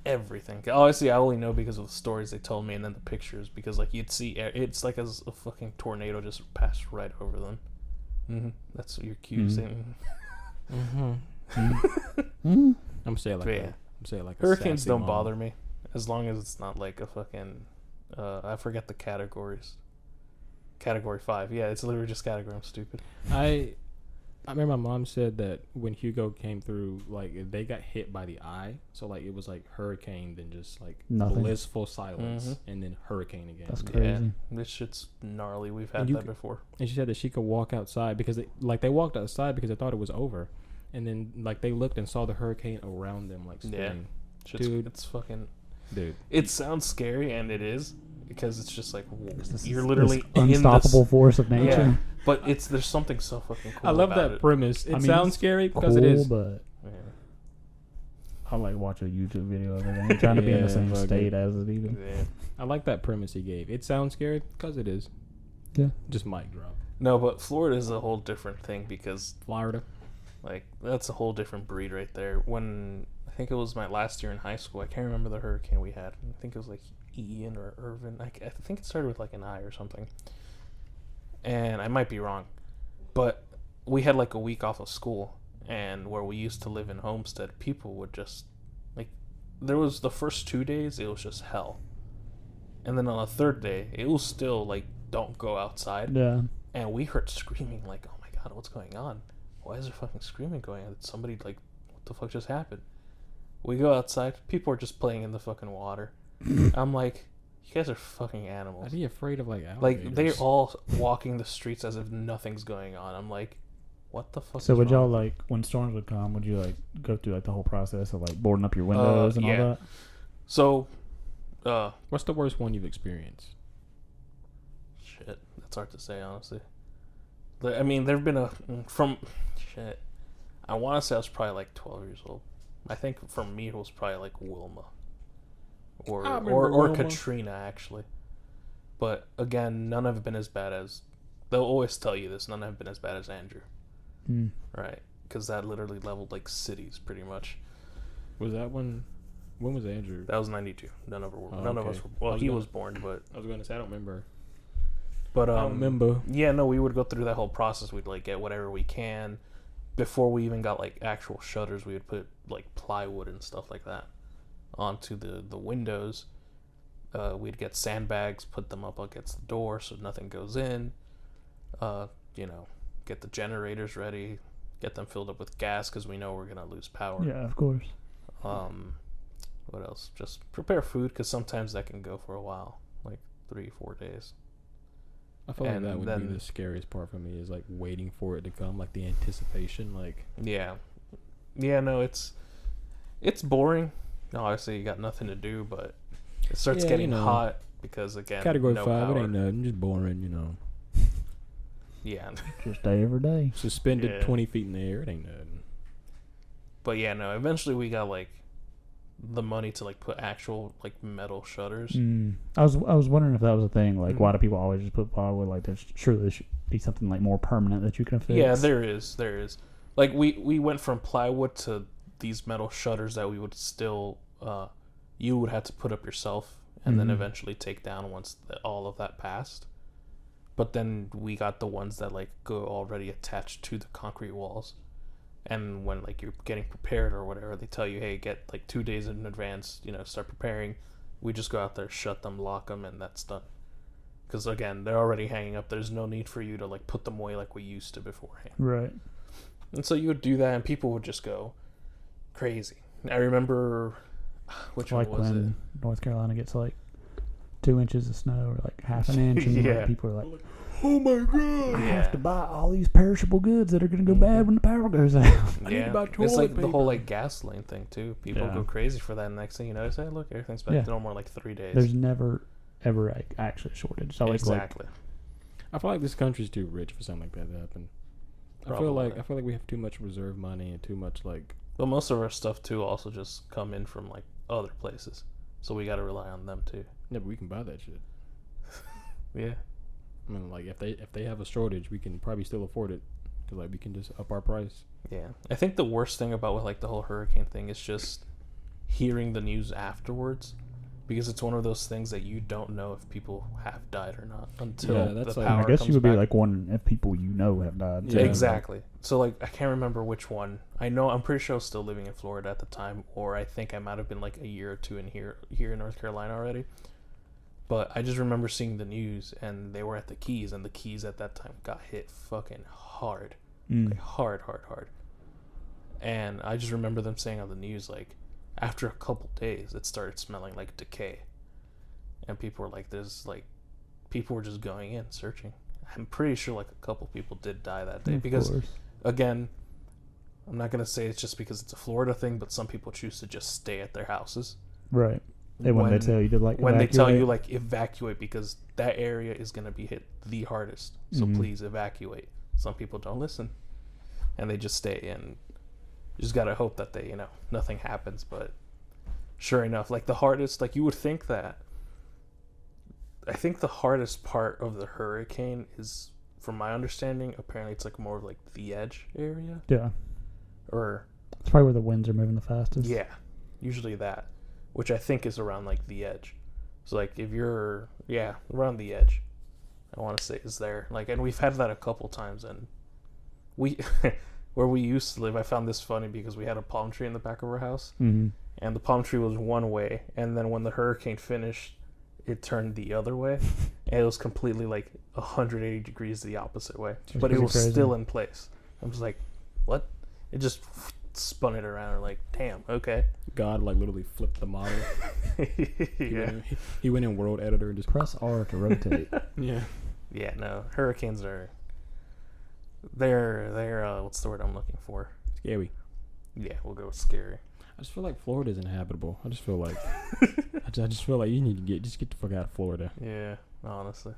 A: everything. Obviously, I only know because of the stories they told me and then the pictures, because like you'd see it's like as a fucking tornado just passed right over them. That's what your cue saying.
B: I'm saying like
A: But
B: that.
A: yeah.
B: I'm saying like
A: Hurricanes
B: sassy
A: don't
B: mom.
A: bother me as long as it's not like a fucking I forget the categories. Category 5. Yeah, it's literally just category. I'm stupid.
B: I remember my mom said that when Hugo came through, like they got hit by the eye, so like it was like hurricane, then just like
C: Nothing.
B: blissful silence, and then hurricane again.
C: That's crazy.
A: Yeah, this shit's gnarly. We've had
B: And you
A: that
B: c-
A: before.
B: And she said that she could walk outside because they walked outside because they thought it was over, and then like they looked and saw the hurricane around them like spinning. Dude.
A: It's fucking.
B: Dude,
A: It sounds scary, and it is, because it's just like you're
C: This
A: literally in
C: unstoppable
A: this,
C: force of nature.
A: Yeah, but there's something so fucking cool.
B: I love
A: about
B: that
A: it.
B: premise. It
C: I mean,
B: sounds
C: it's
B: scary because
C: Cool,
B: it is.
C: but
A: Yeah.
C: I like watch a YouTube video of it. I'm trying to be in the same
B: fuck
C: state
B: it.
C: as it even.
A: Yeah.
B: I like that premise he gave. It sounds scary because it is.
C: Yeah.
B: Just mic drop.
A: No, but Florida is a whole different thing because
B: Florida.
A: like that's a whole different breed right there. When I think it was my last year in high school, I can't remember the hurricane we had. I think it was like Ian or Irvin. I think it started with like an I or something. And I might be wrong, but we had like a week off of school, and where we used to live in Homestead, people would just like, there was the first 2 days it was just hell, and then on the third day it was still like don't go outside.
C: Yeah.
A: And we heard screaming like, oh my god, what's going on? Why is there fucking screaming going on? Did somebody like, what the fuck just happened? We go outside, people are just playing in the fucking water. I'm like, you guys are fucking animals.
B: I'd be afraid of like alligators.
A: Like, they're all walking the streets as if nothing's going on. I'm like, what the fuck
C: So
A: is
C: would
A: wrong?
C: y'all like when storms would come? Would you like go through like the whole process of like boarding up your windows and
A: yeah.
C: all that?
A: So,
B: What's the worst one you've experienced?
A: shit, that's hard to say, honestly. I mean, there've been shit. I want to say I was probably like 12 years old. I think for me it was probably like Wilma,
B: I
A: or
B: remember Wilma.
A: Katrina actually. But again, none have been as bad as. They'll always tell you this. None have been as bad as Andrew, right? Because that literally leveled like cities pretty much.
B: Was that one? When was Andrew?
A: That was 92. None of
B: Oh,
A: none of
B: okay.
A: us were. Well,
B: I was
A: he
B: gonna-
A: was born, but
B: I was going to say I don't remember.
A: but
B: I don't remember.
A: Yeah, no, we would go through that whole process. We'd like get whatever we can. Before we even got like actual shutters, we would put like plywood and stuff like that onto the windows. We'd get sandbags, put them up against the door so nothing goes in. Get the generators ready, get them filled up with gas because we know we're gonna lose power.
C: Yeah, of course.
A: What else? Just prepare food because sometimes that can go for a while, like 3-4 days.
B: I feel like
A: And
B: that would
A: then-
B: be the scariest part for me is like waiting for it to come, like the anticipation. Like
A: Yeah, no, it's boring. Obviously, you got nothing to do, but it starts
B: Yeah,
A: getting
B: you know.
A: hot because again,
B: Category
A: no
B: 5,
A: power.
B: it ain't nothing, just boring, you know.
A: Yeah,
C: Just day every day.
B: Suspended
A: Yeah.
B: 20 feet in the air, it ain't nothing.
A: but yeah, no. Eventually, we got like the money to like put actual like metal shutters.
C: I was wondering if that was a thing. Like, why do people always just put plywood? Like, there's surely there should be something like more permanent that you can fix.
A: Yeah, there is. Like we went from plywood to these metal shutters that we would still you would have to put up yourself and then
C: Mhm.
A: eventually take down once all of that passed. But then we got the ones that like go already attached to the concrete walls. And when like you're getting prepared or whatever, they tell you, hey, get like 2 days in advance, start preparing. We just go out there, shut them, lock them, and that's done. Because again, they're already hanging up. There's no need for you to like put them away like we used to beforehand.
C: Right.
A: And so you would do that, and people would just go crazy. I remember, which
C: Like
A: one was
C: when North Carolina gets like 2 inches of snow or like half an inch, and
A: Yeah.
C: like, people are like,
B: Oh my god!
C: I
A: Yeah.
C: have to buy all these perishable goods that are going to go bad when the power goes out.
A: it?
B: need to buy
A: It's
B: toilet
A: like the
B: paper.
A: whole like gasoline thing too. People
C: Yeah.
A: go crazy for that. And next thing you know, they say, look, everything's back
C: Yeah.
A: to normal in like 3 days.
C: There's never ever actually a shortage. It's always
A: exactly.
B: I feel like this country's too rich for something like that to happen. I
A: Probably.
B: feel like we have too much reserve money and too much like.
A: But most of our stuff too also just come in from like other places, so we got to rely on them too.
B: Yeah, but we can buy that shit.
A: Yeah.
B: I mean, like if they have a shortage, we can probably still afford it, cause like we can just up our price.
A: Yeah, I think the worst thing about like the whole hurricane thing is just hearing the news afterwards, because it's one of those things that you don't know if people have died or not until
B: Yeah, that's
A: the
B: like-
A: power
C: I guess
A: comes
C: you would be
A: back.
C: like wondering if people have died.
B: Yeah.
A: Exactly. So like I can't remember which one. I'm pretty sure I was still living in Florida at the time, or I think I might have been like a year or two in here in North Carolina already. But I just remember seeing the news, and they were at the Keys, and the Keys at that time got hit fucking hard. Like hard. And I just remember them saying on the news, like, after a couple days, it started smelling like decay. And people were like, people were just going in, searching. I'm pretty sure, like, a couple people did die that day.
C: Of
A: Because,
C: course.
A: again, I'm not going to say it's just because it's a Florida thing, but some people choose to just stay at their houses.
C: Right. And when they tell you to like
A: When they tell you,
C: evacuate.
A: like, evacuate, because that area is going to be hit the hardest. So
C: Mhm.
A: please evacuate. Some people don't listen. And they just stay in. You just gotta hope that they, nothing happens. But sure enough, like the hardest, like you would think that. I think the hardest part of the hurricane is, from my understanding, apparently it's like more of like the edge area,
C: Yeah.
A: or
C: It's probably where the winds are moving the fastest.
A: yeah, usually that, which I think is around like the edge. So like if you're around the edge, I want to say is there. Like, and we've had that a couple times, and we where we used to live, I found this funny because we had a palm tree in the back of our house,
C: Mm-hmm.
A: and the palm tree was one way, and then when the hurricane finished, it turned the other way, and it was completely like 180 degrees the opposite way,
C: That's
A: but it
C: pretty
A: was
C: crazy.
A: still in place. I was like, what? It just spun it around, and like, damn, okay.
B: God like literally flipped the model.
A: Yeah.
B: He went in World Editor and just
C: Press R to rotate.
B: yeah.
A: Yeah, no, hurricanes are, they're what's the word I'm looking for?
B: Scary.
A: Yeah, we'll go with scary.
B: I just feel like Florida's inhabitable. I just feel like I just feel like you need to get the fuck out of Florida
A: Yeah, honestly,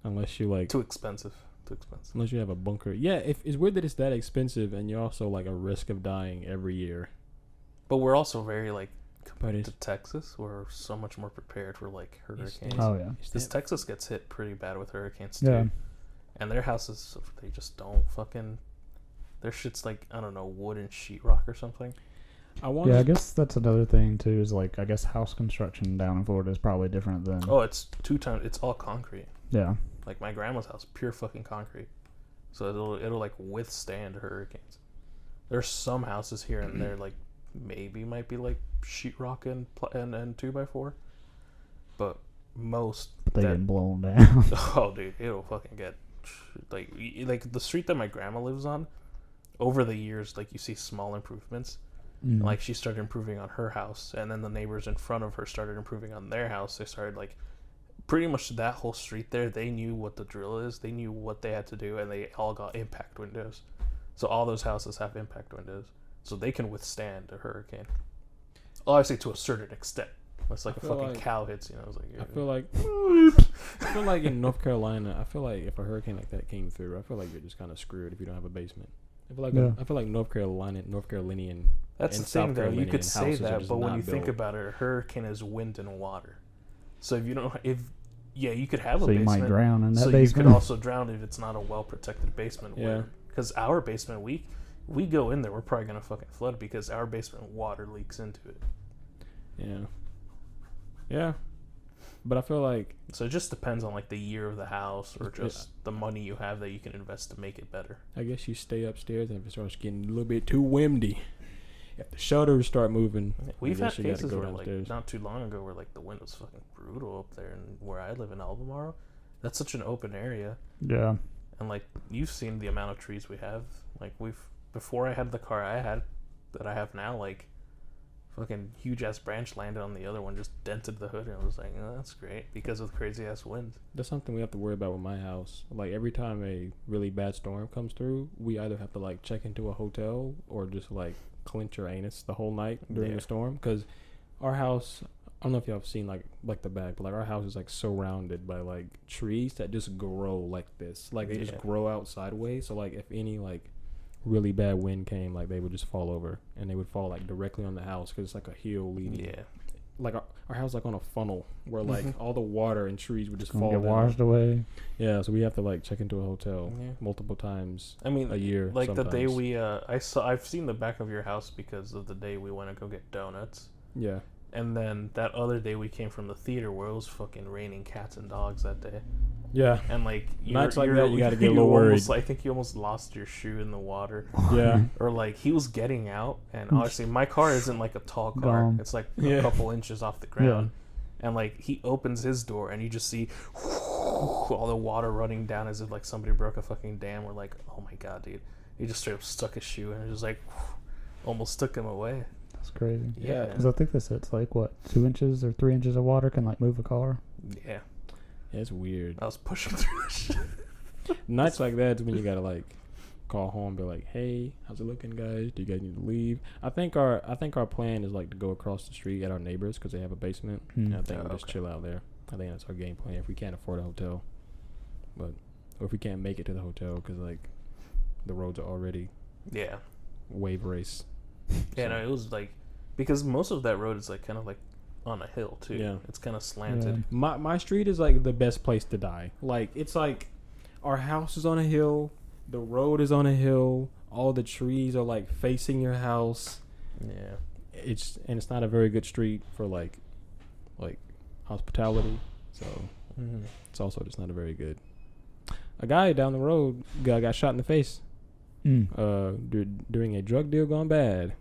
B: unless you like
A: too expensive.
B: unless you have a bunker. Yeah, if it's weird that it's that expensive and you're also like a risk of dying every year.
A: But we're also very like
B: But
A: compared
B: it's
A: to Texas, we're so much more prepared for like hurricanes.
C: Oh yeah.
A: Because Texas gets hit pretty bad with hurricanes too.
C: Yeah.
A: And their houses, they just don't fucking. Their shit's like, I don't know, wood and sheetrock or something.
B: I want.
C: Yeah, I guess that's another thing too. Is like I guess house construction down in Florida is probably different than.
A: Oh, it's 2 times. It's all concrete.
C: Yeah.
A: Like my grandma's house, pure fucking concrete. So it'll like withstand hurricanes. There's some houses here and there like maybe might be like sheetrock and 2x4, but most
C: But they
A: that-
C: get blown down.
A: Oh, dude, it'll fucking get like the street that my grandma lives on. Over the years, like you see small improvements.
C: Mm.
A: Like she started improving on her house, and then the neighbors in front of her started improving on their house. They started like pretty much that whole street there. They knew what the drill is. They knew what they had to do, and they all got impact windows. So all those houses have impact windows, so they can withstand a hurricane. Obviously, to a certain extent. It's like
B: I
A: a
B: feel
A: fucking
B: like-
A: cow hits, It's like
B: I feel like in North Carolina, I feel like if a hurricane like that came through, I feel like you're just kind of screwed if you don't have a basement. I feel like
C: Yeah.
B: I feel like North Carolinian.
A: That's
B: and
A: the thing,
B: South
A: though. You
B: Carolinian
A: could say
B: houses are
A: that,
B: just
A: but when
B: not
A: you think
B: built.
A: about it, a hurricane is wind and water. So if you don't, you could have a
C: So you
A: basement.
C: might drown in that
A: so
C: basement.
A: you could also drown if it's not a well protected basement.
B: Yeah.
A: Because our basement, we go in there, we're probably gonna fucking flood because our basement water leaks into it.
B: Yeah. Yeah. But I feel like
A: So it just depends on like the year of the house or just the money you have that you can invest to make it better.
B: I guess you stay upstairs, and if it starts getting a little bit too windy, if the shutters start moving,
A: We've
B: I
A: had
B: guess you gotta
A: cases
B: go
A: where
B: downstairs.
A: like not too long ago where like the wind was fucking brutal up there, and where I live in Albemarle, that's such an open area,
C: Yeah.
A: and like you've seen the amount of trees we have. Like before I had the car I had that I have now, like fucking huge ass branch landed on the other one, just dented the hood, and I was like, oh, that's great because of crazy ass winds.
B: That's something we have to worry about with my house. Like every time a really bad storm comes through, we either have to like check into a hotel or just like clench your anus the whole night during the storm. Because our house, I don't know if y'all have seen like the back, but like our house is like surrounded by like trees that just grow like this. Like they just grow out sideways. So like if any like really bad wind came, like they would just fall over, and they would fall like directly on the house because it's like a hill leading.
A: Yeah.
B: Like our house like on a funnel where like all the water and trees would just
C: Gonna
B: fall
C: get
B: down.
C: washed away.
B: Yeah, so we have to like check into a hotel multiple times.
A: I mean,
B: a year.
A: Like
B: sometimes.
A: the day we, I've seen the back of your house because of the day we went to go get donuts.
B: Yeah.
A: And then that other day we came from the theater where it was fucking raining cats and dogs that day.
B: Yeah.
A: And like
B: nights like that, you gotta get a little worried.
A: I think you almost lost your shoe in the water.
B: Yeah.
A: Or like he was getting out, and honestly, my car isn't like a tall car. It's like a couple inches off the ground. And like he opens his door, and you just see all the water running down as if like somebody broke a fucking dam. We're like, oh my god, dude! He just straight up stuck his shoe, and it just like almost took him away.
C: That's crazy.
A: Yeah.
C: Because I think it's like what, 2 inches or 3 inches of water can like move a car.
A: Yeah.
B: It's weird.
A: I was pushing through this shit.
B: Nights like that is when you gotta like call home, be like, "Hey, how's it looking, guys? Do you guys need to leave?" I think our plan is like to go across the street at our neighbors because they have a basement. And I think we'll just chill out there. I think that's our game plan if we can't afford a hotel, or if we can't make it to the hotel because like the roads are already wave race.
A: Yeah, no, it was like because most of that road is like kind of like on a hill too.
B: Yeah,
A: it's kind of slanted.
B: My street is like the best place to die. Like it's like our house is on a hill, the road is on a hill, all the trees are like facing your house.
A: Yeah,
B: it's not a very good street for like hospitality. So it's also just not a very good. A guy down the road got shot in the face during a drug deal gone bad.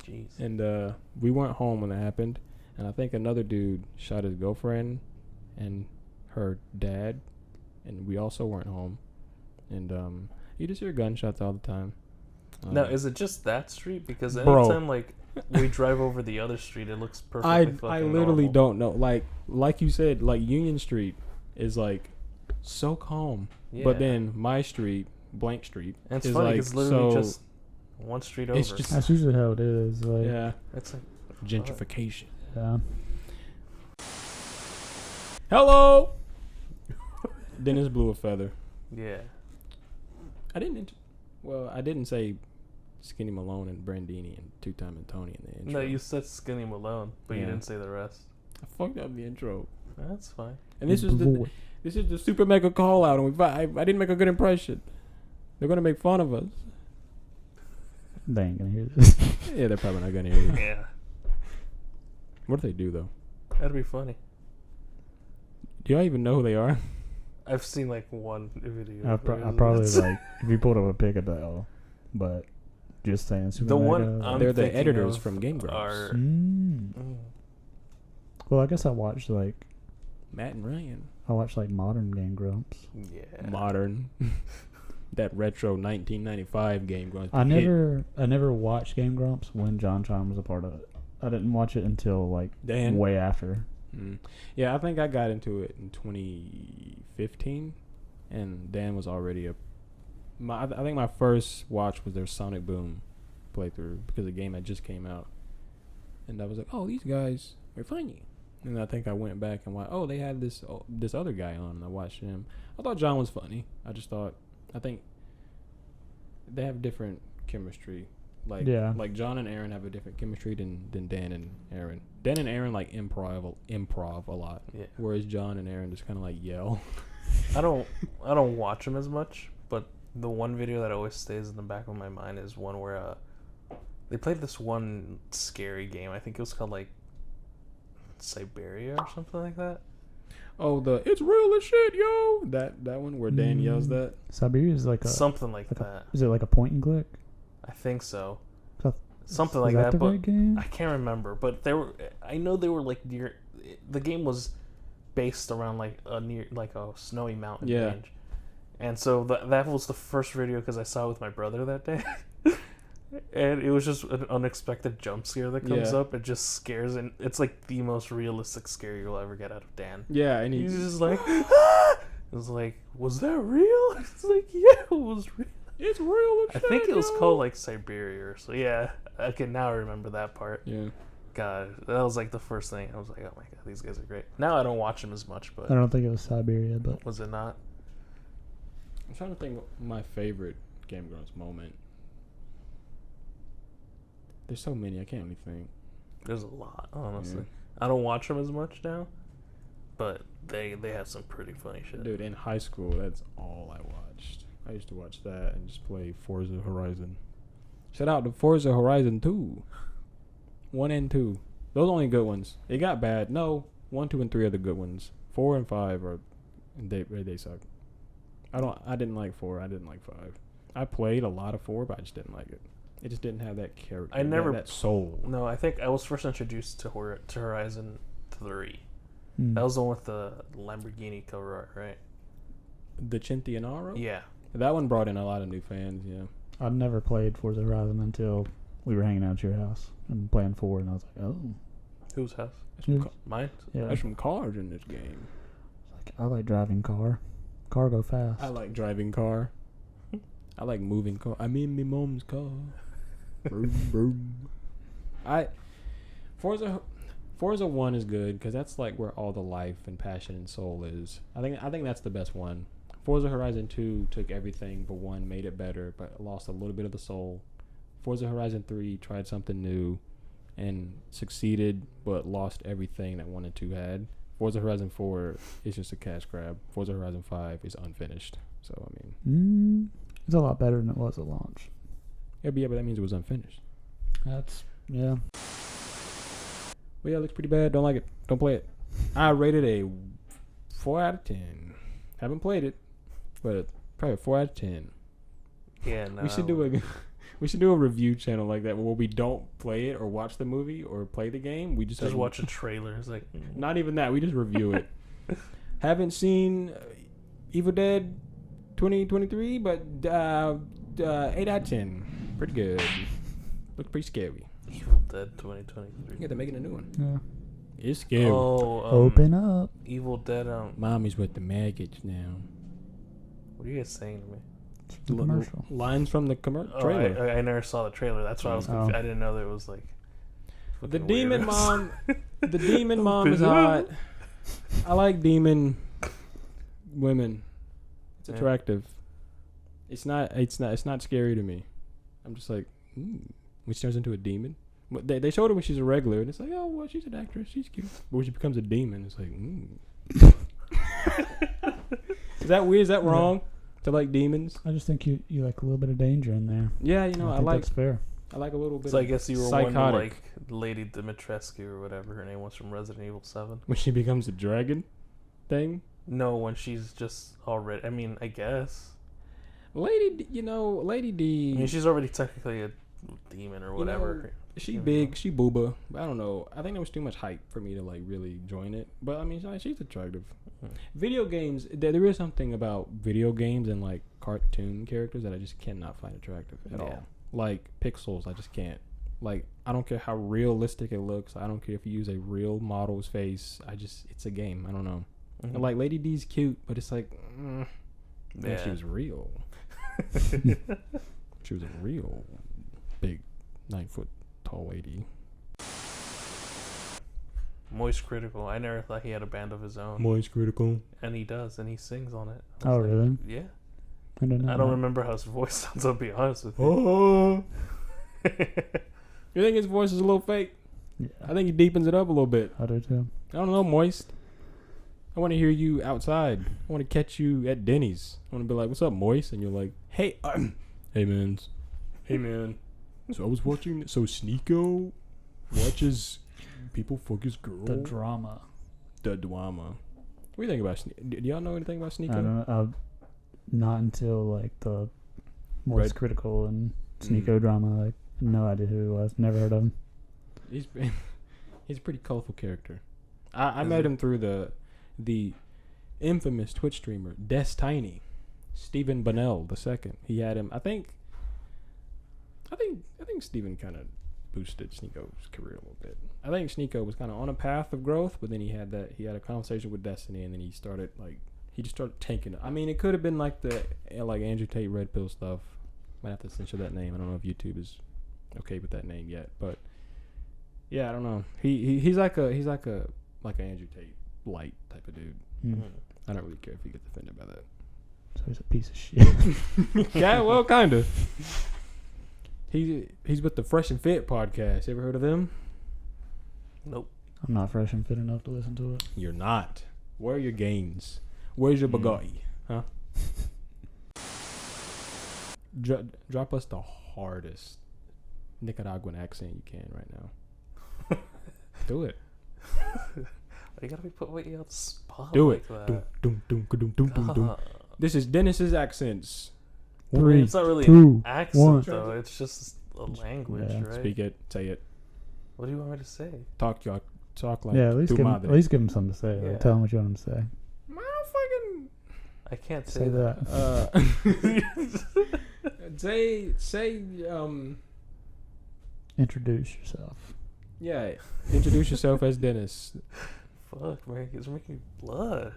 A: Jeez.
B: And we weren't home when that happened. And I think another dude shot his girlfriend and her dad, and we also weren't home. And you just hear gunshots all the time.
A: Now, is it just that street? Because anytime like we drive over the other street, it looks perfectly fucking
B: I literally
A: normal.
B: don't know. Like you said, like Union Street is like so calm, but then my street, Blank Street,
A: and it's
B: is
A: funny.
B: like
A: It's literally
B: so,
A: just one street over.
B: It's just,
C: that's usually how it is. Like,
B: yeah,
A: it's like
B: gentrification.
C: Yeah.
B: Hello. Dennis blew a feather.
A: Yeah.
B: I didn't say Skinny Malone and Brandini and Two Time and Tony in the intro.
A: No, you said Skinny Malone, but you didn't say the rest.
B: I fucked up the intro.
A: That's fine.
B: And this is the super mega call out, and I didn't make a good impression. They're gonna make fun of us.
C: They ain't gonna hear this.
B: Yeah, they're probably not gonna hear you.
A: Yeah.
B: What do they do though?
A: That'd be funny.
B: Do y'all even know who they are?
A: I've seen like one video.
C: I probably like if you pulled up a pic of that, but just saying.
A: The one
B: they're the
A: thinking
B: editors
A: of
B: from Game Grumps.
A: are-
C: Well, I guess I watched like
B: Matt and Ryan.
C: I watched like modern Game Grumps.
A: Yeah.
B: Modern. That retro 1995 Game Grumps.
C: I never watched Game Grumps when John Chime was a part of it. I didn't watch it until like
B: Dan.
C: way after.
B: Yeah, I think I got into it in 2015, and Dan was already I think my first watch was their Sonic Boom playthrough because the game had just came out, and I was like, oh, these guys are funny. And I think I went back and watched. Oh, they had this other guy on. And I watched him. I thought John was funny. I think they have different chemistry. Like John and Aaron have a different chemistry than Dan and Aaron. Dan and Aaron like improv a lot.
A: Yeah.
B: Whereas John and Aaron just kind of like yell.
A: I don't watch them as much, but the one video that always stays in the back of my mind is one where they played this one scary game. I think it was called like Siberia or something like that.
B: it's real as shit, yo. That one where Dan yells that.
C: Siberia is like a
A: Something like that.
C: Is it like a point and click?
A: I think so.
C: So-
A: Something
C: Is
A: like
C: that
A: that.
C: the right
A: But
C: game?
A: I can't remember. But I know they were like near. The game was based around like a snowy mountain range, and so that was the first video because I saw it with my brother that day. And it was just an unexpected jump scare that comes up. It just scares, and it's like the most realistic scare you'll ever get out of Dan.
B: Yeah, and
A: He's just like, ah! It was like, was that real? It's like, yeah, it was real.
B: it's real as
A: I
B: shit.
A: think it was
B: yo.
A: called like Siberia or so. Yeah, I can now remember that part.
B: Yeah.
A: God, that was like the first thing. I was like, oh my god, these guys are great. Now I don't watch them as much, but
C: I don't think it was Siberia, but
A: was it not?
B: I'm trying to think of my favorite Game Grumps moment. There's so many, I can't really think.
A: There's a lot, honestly.
B: Yeah.
A: I don't watch them as much now, but they have some pretty funny shit.
B: Dude, in high school, that's all I watched. I used to watch that and just play Forza Horizon. Shout out to Forza Horizon 2. 1 and 2. Those are only good ones. It got bad. No, 1, 2, and 3 are the good ones. 4 and 5 are they suck. I didn't like 4. I didn't like 5. I played a lot of 4, but I just didn't like it. It just didn't have that character.
A: I never
B: that soul.
A: No, I think I was first introduced to Horizon 3.
C: Hmm.
A: That was the one with the Lamborghini cover art, right?
B: The Cintianaro?
A: Yeah.
B: That one brought in a lot of new fans, yeah.
C: I'd never played Forza Horizon until we were hanging out at your house and playing 4, and I was like, oh.
A: Whose house?
C: Yours?
A: Mine?
C: Yeah.
B: There's some cars in this game.
C: Like, I like driving car. Car go fast.
B: I like driving car. I like moving car. I'm in my mom's car. Vroom, vroom. Forza 1 is good because that's like where all the life and passion and soul is. I think that's the best one. Forza Horizon 2 took everything but 1, made it better, but lost a little bit of the soul. Forza Horizon 3 tried something new and succeeded but lost everything that 1 and 2 had. Forza Horizon 4 is just a cash grab. Forza Horizon 5 is unfinished. So, I mean...
C: It's a lot better than it was at launch.
B: Yeah, but that means it was unfinished.
C: That's, yeah.
B: Well, yeah, it looks pretty bad. Don't like it. Don't play it. I rated a 4 out of 10. Haven't played it, but probably a 4 out of 10.
A: Yeah, no.
B: We should do a review channel like that where we don't play it or watch the movie or play the game. We just
A: watch a trailer. It's like
B: not even that. We just review it. Haven't seen Evil Dead 2023, but 8 out of 10. Pretty good. Looks pretty scary.
A: Evil Dead 2023.
B: Yeah, they're making a new one.
C: Yeah.
B: It's scary.
A: Oh,
C: Open up.
A: Evil Dead.
B: Mommy's with the maggots now.
A: What are you guys saying to me?
C: The commercial.
B: Lines from the trailer.
A: I never saw the trailer. That's why I was confused. I didn't know that it was like
B: The
A: fucking
B: demon
A: weirdos.
B: mom. The demon mom is hot. I like demon women. It's
A: Yeah.
B: attractive. It's not scary to me. I'm just like, when she turns into a demon. But they showed her when she's a regular, and it's like, oh well, she's an actress, she's cute. But when she becomes a demon, it's like, Is that weird? Is that wrong? To like demons?
C: I just think you like a little bit of danger in there.
B: Yeah, I
C: think
B: like
C: that's fair.
B: a little bit.
A: So I guess you were one
B: psychotic.
A: like Lady Dimitrescu or whatever her name was from Resident Evil 7.
B: When she becomes a dragon thing.
A: No, when she's just already. I mean, I guess.
B: Lady D.
A: I mean, she's already technically a demon or whatever.
B: She big, she booba. I don't know. I think there was too much hype for me to like really join it. But I mean, she's attractive. Video games. There is something about video games and like cartoon characters that I just cannot find attractive at all. Like pixels, I just can't. Like I don't care how realistic it looks. I don't care if you use a real model's face. It's a game. I don't know.
A: Mm-hmm.
B: And like Lady D's cute, but it's like,
A: Yeah.
B: she was real. She was a real big 9-foot tall lady.
A: Moist Critical. I never thought he had a band of his own.
B: Moist Critical.
A: And he does, and he sings on it.
C: Oh, really?
A: Yeah.
C: I don't know.
A: I don't remember how his voice sounds, I'll be honest with you.
B: Oh. You think his voice is a little fake?
C: Yeah,
B: I think he deepens it up a little bit.
C: I do too.
B: I don't know, Moist. I want to hear you outside. I want to catch you at Denny's. I want to be like, what's up, Moist? And you're like, hey, hey, man. Hey, man. So I was watching, so Sneeko watches people fuck his girl.
C: The drama.
B: The drama. What do you think about Do y'all know anything about
C: I
B: Sneeko?
C: don't know. Not until like the more
B: Red-
C: critical and Sneeko drama. Like, no idea who he was. Never heard of him.
B: He's a pretty colorful character. I met him through the infamous Twitch streamer Des Tiny, Stephen Bonnell II. He had him. I think Stephen kind of boosted Sneeko's career a little bit. I think Sneeko was kind of on a path of growth, but then he had a conversation with Destiny, and then he just started tanking it. I mean, it could have been like the Andrew Tate Red Pill stuff. Might have to censor that name. I don't know if YouTube is okay with that name yet, but yeah, I don't know. He's like an Andrew Tate light type of dude.
C: Mm.
B: I don't really care if he gets offended by that.
C: So he's a piece of shit.
B: Yeah, well, kind of. He's with the Fresh and Fit podcast. You ever heard of them?
A: Nope.
C: I'm not fresh and fit enough to listen to it.
B: You're not. Where are your gains? Where's your Bugatti? Huh? Drop us the hardest Nicaraguan accent you can right now. Do it.
A: You gotta be putting you on the spot.
B: Do it.
A: Like
B: Doom,
A: that.
B: doom, doom, doom, doom, doom, doom. This is Dennis's accents.
C: 3,
A: It's not really
C: 2,
A: an accent
C: 1.
A: though. It's just a language,
C: Yeah.
A: right?
B: Speak it. Say it.
A: What do you want me to say?
B: Talk like
C: Yeah, at least
B: tu
C: give him,
B: madre.
C: at least give him something to say.
A: Yeah.
C: Like, tell him what you want him to say.
A: I can't
C: Say that.
B: Say
C: Introduce yourself.
B: yeah. Introduce yourself as Dennis.
A: Fuck, man, it's making me blush.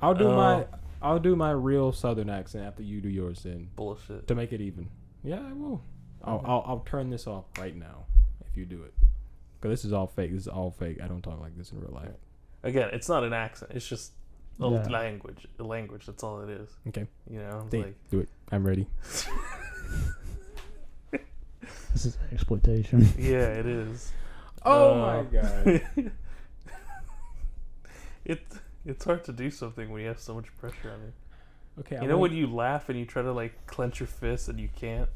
B: I'll do my real Southern accent after you do yours then
A: Bullshit.
B: to make it even. Yeah, I will. I'll turn this off right now if you do it. Cause this is all fake. This is all fake. I don't talk like this in real life.
A: Again, it's not an accent. It's just a
C: Yeah.
A: language. A language. That's all it is.
B: Okay.
A: You know, it's
B: Damn.
A: like
B: Do it. I'm ready.
C: This is exploitation.
A: yeah, it is.
B: Oh my god.
A: It's hard to do something when you have so much pressure on you.
B: Okay.
A: You know when you laugh and you try to like clench your fist and you can't?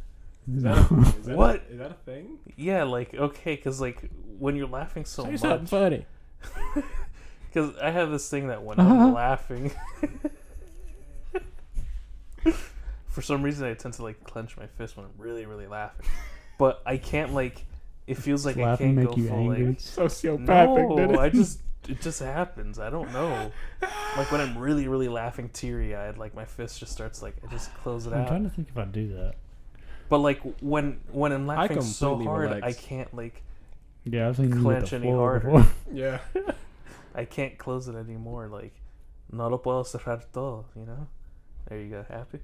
A: What?
B: Is that a thing?
A: Yeah, like okay, because like when you're laughing so
B: Say
A: much,
B: something funny.
A: because I have this thing that when I'm laughing, for some reason I tend to like clench my fist when I'm really really laughing, but I can't like. It feels like I
C: Laughing
A: can't
C: make
A: go
C: you
A: full
C: angry.
A: like.
B: Sociopathic.
A: No, it just happens. I don't know. Like when I'm really really laughing teary eyed, like my fist just starts like I just close it
C: I'm
A: out.
C: trying to think if I do that.
A: But like when I'm laughing so
B: completely
A: hard,
B: relax.
A: I can't like
C: Yeah, I've seen you
A: clench
C: hit the
A: any
C: floor
A: harder.
C: before.
B: Yeah.
A: I can't close it anymore. Like, no lo puedo cerrar todo, you know? There you go. Happy?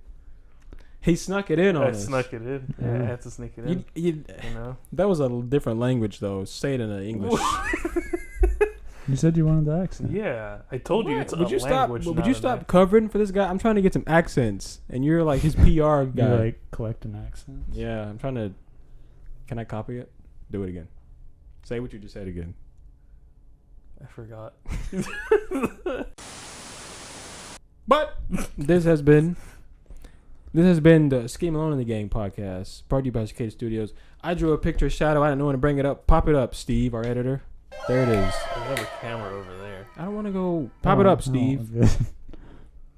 B: He snuck it in on
A: I
B: us.
A: snuck it in. Yeah, I had to sneak it in.
B: You
A: You know?
B: that was a different language though. Say it in English.
C: You said you wanted the accent.
A: Yeah, I told you it's
B: would
A: a
B: you
A: language.
B: Would
A: not
B: you
A: an
B: stop
A: act.
B: covering for this guy? I'm trying to get some accents, and you're like his PR guy.
C: You like collecting accents.
B: Yeah, I'm trying to. Can I copy it? Do it again. Say what you just said again.
A: I forgot.
B: But this has been the Scheme Alone in the Gang podcast, brought to you by Cicada Studios. I drew a picture shadow. I didn't know when to bring it up. Pop it up, Steve, our editor. There it is.
A: I have a camera over there.
B: I don't want to go. Pop it up, Steve.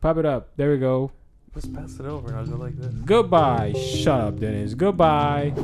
B: Pop it up. There we go.
A: Just pass it over and I'll go like this.
B: Goodbye. Shut up, Dennis. Goodbye.